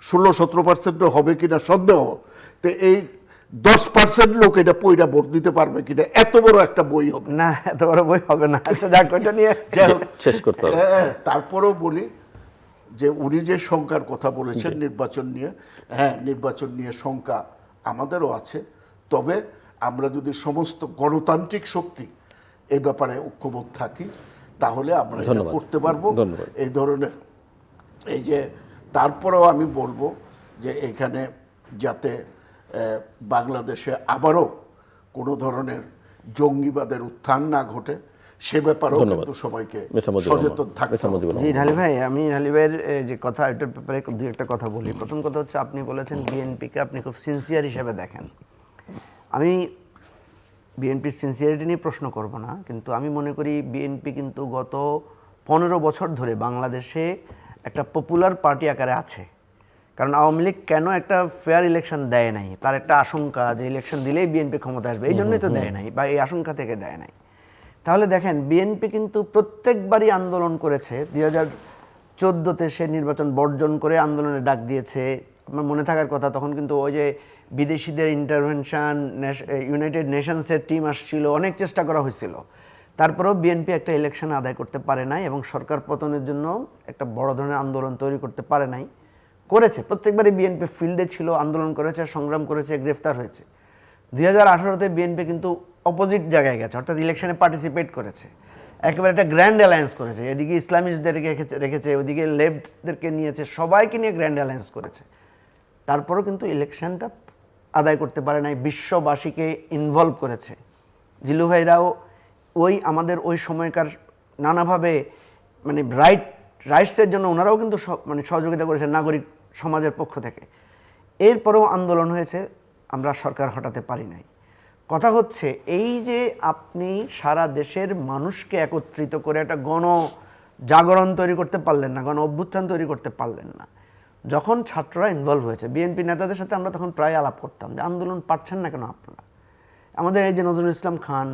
Speaker 2: 16-17% হবে কিনা সন্দেহ। তো এই 10% লোক এটা পইরা ভোট দিতে পারবে কিনা? এত বড় একটা বই হবে
Speaker 3: না, এত বড় বই হবে না। আচ্ছা যাক, ওইটা নিয়ে
Speaker 2: যাই হোক,
Speaker 1: শেষ করতে হবে।
Speaker 2: তারপরেও বলি যে উনি যে শঙ্কার কথা বলেছেন নির্বাচন নিয়ে, হ্যাঁ নির্বাচন নিয়ে শঙ্কা আমাদেরও আছে। তবে আমরা যদি সমস্ত গণতান্ত্রিক শক্তি এই ব্যাপারে ঐক্যবদ্ধ থাকি, তাহলে আমরা এটা
Speaker 1: ধন্যবাদ।
Speaker 2: করতে পারবো।
Speaker 1: ধন্যবাদ।
Speaker 2: এই ধরনের, এই যে তারপরেও আমি বলবো যে এখানে যাতে বাংলাদেশে আবারও কোনো ধরনের জঙ্গিবাদের উত্থান না ঘটে, সে ব্যাপারেও
Speaker 1: ধন্যবাদ।
Speaker 2: কিন্তু সবাইকে
Speaker 1: মিস্টার মুজিবুর রহমান।
Speaker 2: সচেতন থাকতে
Speaker 1: মিস্টার
Speaker 2: হবে।
Speaker 1: মুজিবুর রহমান।
Speaker 3: জি ঢালি ভাই, আমি ঢালি ভাইয়ের যে কথা, এটার ব্যাপারে দুই একটা কথা বলি। প্রথম কথা হচ্ছে, আপনি বলেছেন বিএনপিকে আপনি খুব সিনসিয়ার হিসেবে দেখেন। আমি বিএনপির সিনসিয়ারিটি নিয়ে প্রশ্ন করব না, কিন্তু আমি মনে করি বিএনপি কিন্তু গত 15 বছর ধরে বাংলাদেশে একটা পপুলার পার্টি আকারে আছে, কারণ আওয়ামী লীগ কেন একটা ফেয়ার ইলেকশন দেয় নাই, তার একটা আশঙ্কা যে ইলেকশন দিলেই বিএনপি ক্ষমতা আসবে, এই জন্যই তো দেয় নাই, বা এই আশঙ্কা থেকে দেয় নাই। তাহলে দেখেন বিএনপি কিন্তু প্রত্যেকবারই আন্দোলন করেছে। 2014-তে সে নির্বাচন বর্জন করে আন্দোলনের ডাক দিয়েছে। আমার মনে থাকার কথা, তখন কিন্তু ওই যে বিদেশিদের ইন্টারভেনশন, ইউনাইটেড নেশনসের টিম আসছিল, অনেক চেষ্টা করা হয়েছিল, তারপরেও বিএনপি একটা ইলেকশন আদায় করতে পারে নাই এবং সরকার পতনের জন্য একটা বড় ধরনের আন্দোলন তৈরি করতে পারে নাই। করেছে, প্রত্যেকবারই বিএনপি ফিল্ডে ছিল, আন্দোলন করেছে, সংগ্রাম করেছে, গ্রেফতার হয়েছে। 2018-তে বিএনপি কিন্তু অপোজিট জায়গায় গেছে, অর্থাৎ ইলেকশনে পার্টিসিপেট করেছে, একেবারে একটা গ্র্যান্ড অ্যালায়েন্স করেছে। এদিকে ইসলামিস্টদেরকে রেখেছে, ওদিকে লেফটদেরকে নিয়েছে, সবাইকে নিয়ে গ্র্যান্ড অ্যালায়েন্স করেছে। তারপরেও কিন্তু ইলেকশনটা আদায় করতে পারে নাই, বিশ্ববাসীকে ইনভলভ করেছে। জিলু ভাইরাও আমাদের ওই সময়কার নানাভাবে মানে রাইটসের জন্য ওনারাও কিন্তু মানে সহযোগিতা করেছেন নাগরিক সমাজের পক্ষ থেকে। এরপরেও আন্দোলন হয়েছে, আমরা সরকার হটাতে পারি নাই। কথা হচ্ছে এই যে আপনি সারা দেশের মানুষকে একত্রিত করে একটা জাগরণ তৈরি করতে পারলেন না, অভ্যুত্থান তৈরি করতে পারলেন না। যখন ছাত্ররা ইনভলভ হয়েছে, বিএনপি নেতাদের সাথে আমরা তখন প্রায় আলাপ করতাম যে আন্দোলন পারছেন না কেন আপনারা। আমাদের এই যে নজরুল ইসলাম খান,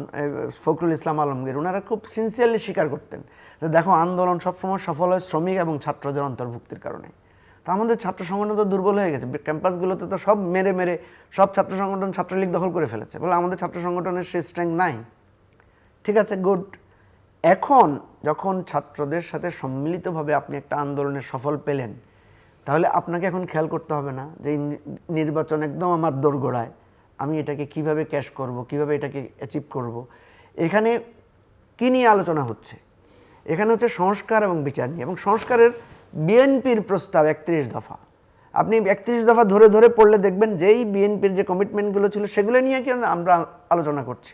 Speaker 3: ফখরুল ইসলাম আলমগীর, ওনারা খুব সিনসিয়ারলি স্বীকার করতেন যে দেখো আন্দোলন সবসময় সফল হয় শ্রমিক এবং ছাত্রদের অন্তর্ভুক্তির কারণে। তো আমাদের ছাত্র সংগঠন তো দুর্বল হয়ে গেছে, ক্যাম্পাসগুলোতে তো সব মেরে সব ছাত্র সংগঠন ছাত্রলীগ দখল করে ফেলেছে, বলে আমাদের ছাত্র সংগঠনের সেই স্ট্রেংথ নাই। ঠিক আছে, গুড। এখন যখন ছাত্রদের সাথে সম্মিলিতভাবে আপনি একটা আন্দোলনের সফল পেলেন, তাহলে আপনাকে এখন খেয়াল করতে হবে না যে নির্বাচন একদম আমার দোরগোড়ায়, আমি এটাকে কিভাবে ক্যাশ করব, কিভাবে এটাকে অ্যাচিভ করব। এখানে কী নিয়ে আলোচনা হচ্ছে? এখানে হচ্ছে সংস্কার এবং বিচার নিয়ে, এবং সংস্কারের বিএনপির প্রস্তাব 31 দফা। আপনি 31 দফা ধরে ধরে পড়লে দেখবেন যেই বিএনপির যে কমিটমেন্টগুলো ছিল সেগুলো নিয়ে কি আমরা আলোচনা করছি,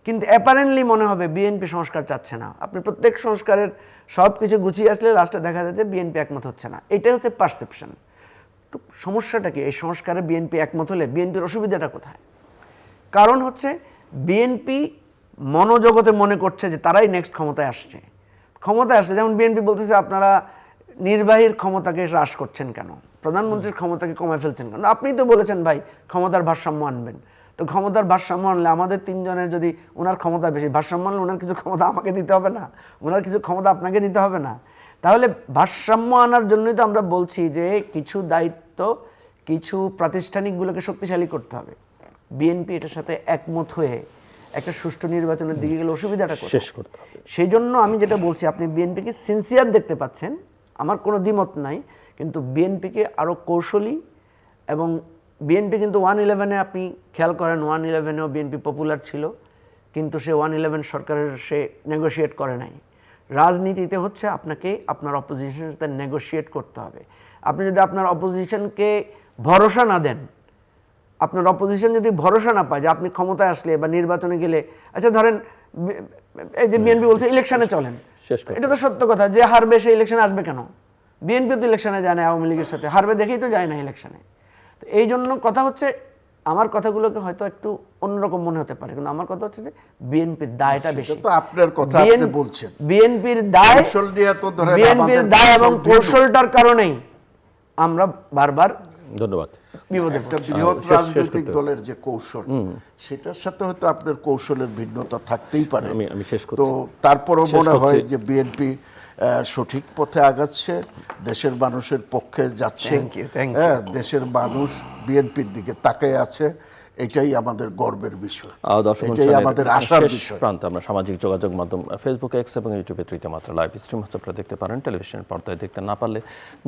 Speaker 3: কিন্তু অ্যাপারেন্টলি মনে হবে বিএনপি সংস্কার চাচ্ছে না। আপনি প্রত্যেক সংস্কারের সব কিছু গুছিয়ে আসলে লাস্টে দেখা যায় যে বিএনপি একমত হচ্ছে না। এটাই হচ্ছে পারসেপশন। তো সমস্যাটা কি? এই সংস্কারে বিএনপি একমত হলে বিএনপির অসুবিধাটা কোথায়? কারণ হচ্ছে বিএনপি মনোজগতে মনে করছে যে তারাই নেক্সট ক্ষমতায় আসছে। যেমন বিএনপি বলতেছে আপনারা নির্বাহীর ক্ষমতাকে হ্রাস করছেন কেন, প্রধানমন্ত্রীর ক্ষমতাকে কমায় ফেলছেন কেন? আপনিই তো বলেছেন ভাই ক্ষমতার ভারসাম্য আনবেন। তো ক্ষমতার ভারসাম্য আনলে আমাদের তিনজনের যদি ওনার ক্ষমতা বেশি, ভারসাম্য আনলে ওনার কিছু ক্ষমতা আমাকে দিতে হবে না, ওনার কিছু ক্ষমতা আপনাকে দিতে হবে না? তাহলে ভারসাম্য আনার জন্যই তো আমরা বলছি যে কিছু দায়িত্ব কিছু প্রাতিষ্ঠানিকগুলোকে শক্তিশালী করতে হবে। বিএনপি এটার সাথে একমত হয়ে একটা সুষ্ঠু নির্বাচনের দিকে গেলে অসুবিধাটা
Speaker 1: শেষ করতে হবে।
Speaker 3: সেই জন্য আমি যেটা বলছি, আপনি বিএনপিকে সিনসিয়ার দেখতে পাচ্ছেন, আমার কোনো দ্বিমত নাই, কিন্তু বিএনপিকে আরও কৌশলী, এবং বিএনপি কিন্তু 111-এ আপনি খেয়াল করেন 111-এও বিএনপি পপুলার ছিল, কিন্তু সে 111 সরকারের সে নেগোশিয়েট করে নাই। রাজনীতিতে হচ্ছে আপনাকে আপনার অপোজিশনের সাথে নেগোশিয়েট করতে হবে। আপনি যদি আপনার অপোজিশনকে ভরসা না দেন, আপনার অপোজিশন যদি ভরসা না পায় যে আপনি ক্ষমতায় আসলে বা নির্বাচনে গেলে, আচ্ছা ধরেন এই যে বিএনপি বলছে ইলেকশনে চলেন, এটা তো সত্য কথা, যে হারবে সে ইলেকশনে আসবে কেন? বিএনপি তো ইলেকশনে যায় না আওয়ামী লীগের সাথে, হারবে দেখেই তো যায় না ইলেকশনে। তো এই জন্য কথা হচ্ছে, আমার কথাগুলোকে হয়তো একটু অন্যরকম মনে হতে পারে, কিন্তু আমার কথা হচ্ছে যে বিএনপির দায়টা বেশি।
Speaker 2: তো আপনার কথা আপনি বলছেন
Speaker 3: বিএনপির দায়, বিএনপির দায় এবং কৌশলটার কারণেই আমরা বারবার
Speaker 1: ধন্যবাদ।
Speaker 2: একটা বৃহৎ রাজনৈতিক দলের যে কৌশল, সেটার সাথে হয়তো আপনার কৌশলের ভিন্নতা থাকতেই পারে।
Speaker 1: আমি শেষ করছি।
Speaker 2: তো তারপরও মনে হয় যে বিএনপি সঠিক পথে আগাচ্ছে, দেশের মানুষের পক্ষে যাচ্ছে। দেশের মানুষ বিএনপির দিকে তাকিয়ে আছে, এটাই আমাদের গর্বের বিষয়, এটাই আমাদের আশার বিষয়।
Speaker 1: প্রান্তে আমরা সামাজিক যোগাযোগ মাধ্যম ফেসবুক, এক্স এবং ইউটিউবে তৃতীয় মাত্রা লাইভ স্ট্রিম হচ্ছে, আপনারা দেখতে পারেন। টেলিভিশনের পর্দায় দেখতে না পারলে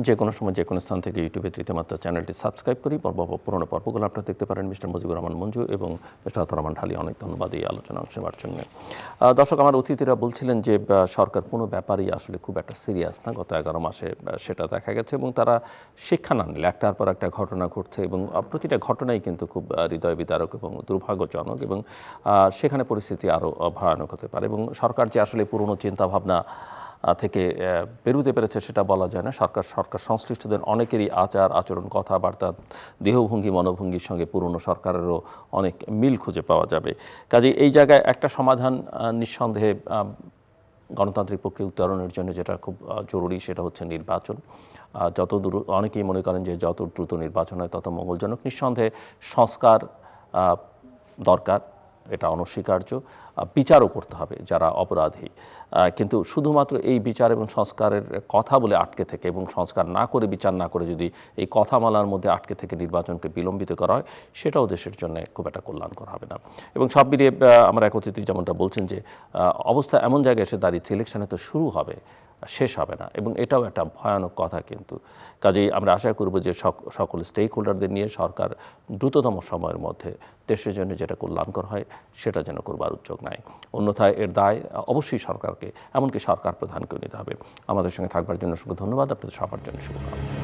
Speaker 1: যে কোনো সময় যে কোনো স্থান থেকে ইউটিউবে তৃতীয় মাত্রা চ্যানেলটি সাবস্ক্রাইব করি, পুরোনো পর্বগুলো আপনারা দেখতে পারেন। মিস্টার মুজিবুর রহমান মঞ্জু এবং মিস্টার আতর রহমান ঢালি, অনেক ধন্যবাদ এই আলোচনা অংশ নেওয়ার জন্য। দর্শক, আমার অতিথিরা বলছিলেন যে সরকার কোনো ব্যাপারই আসলে খুব একটা সিরিয়াস না গত 11 মাসে, সেটা দেখা গেছে, এবং তারা শিক্ষা না নিলে একটার পর একটা ঘটনা ঘটছে, এবং প্রতিটা ঘটনাই কিন্তু খুব হৃদয় বিদারক এবং দুর্ভাগ্যজনক, এবং সেখানে পরিস্থিতি আরও ভয়ানক হতে পারে। এবং সরকার যে আসলে পুরনো চিন্তাভাবনা থেকে বেরোতে পেরেছে সেটা বলা যায় না। সরকার সংশ্লিষ্টদের অনেকেরই আচার আচরণ, কথাবার্তা, দেহভঙ্গি, মনোভঙ্গির সঙ্গে পুরনো সরকারেরও অনেক মিল খুঁজে পাওয়া যাবে। কাজে এই জায়গায় একটা সমাধান নিঃসন্দেহে গণতান্ত্রিক প্রক্রিয়া উত্তরণের জন্য যেটা খুব জরুরি সেটা হচ্ছে নির্বাচন। যত দ্রুত, অনেকেই মনে করেন যে যত দ্রুত নির্বাচন হয় তত মঙ্গলজনক। নিঃসন্দেহে সংস্কার দরকার, এটা অনস্বীকার্য। বিচারও করতে হবে যারা অপরাধী, কিন্তু শুধুমাত্র এই বিচার এবং সংস্কারের কথা বলে আটকে থেকে এবং সংস্কার না করে, বিচার না করে যদি এই কথামালার মধ্যে আটকে থেকে নির্বাচনকে বিলম্বিত করা হয়, সেটাও দেশের জন্য খুব একটা কল্যাণকর হবে না। এবং সব মিলিয়ে আমার এক অতিথি যেমনটা বলছেন যে অবস্থা এমন জায়গায় এসে দাঁড়িয়েছে, ইলেকশনে তো শুরু হবে, শেষ হবে না, এবং এটাও একটা ভয়ানক কথা। কিন্তু কাজেই আমরা আশা করব যে সকল স্টেক হোল্ডারদের নিয়ে সরকার দ্রুততম সময়ের মধ্যে দেশের জন্য যেটা কল্যাণকর হয় সেটা যেন করবার উদ্যোগ নেয়। অন্যথায় এর দায় অবশ্যই সরকারকে, এমনকি সরকার প্রধানকেও নিতে হবে। আমাদের সঙ্গে থাকবার জন্য অসংখ্য ধন্যবাদ। আপনাদের সবার জন্য শুভকামনা।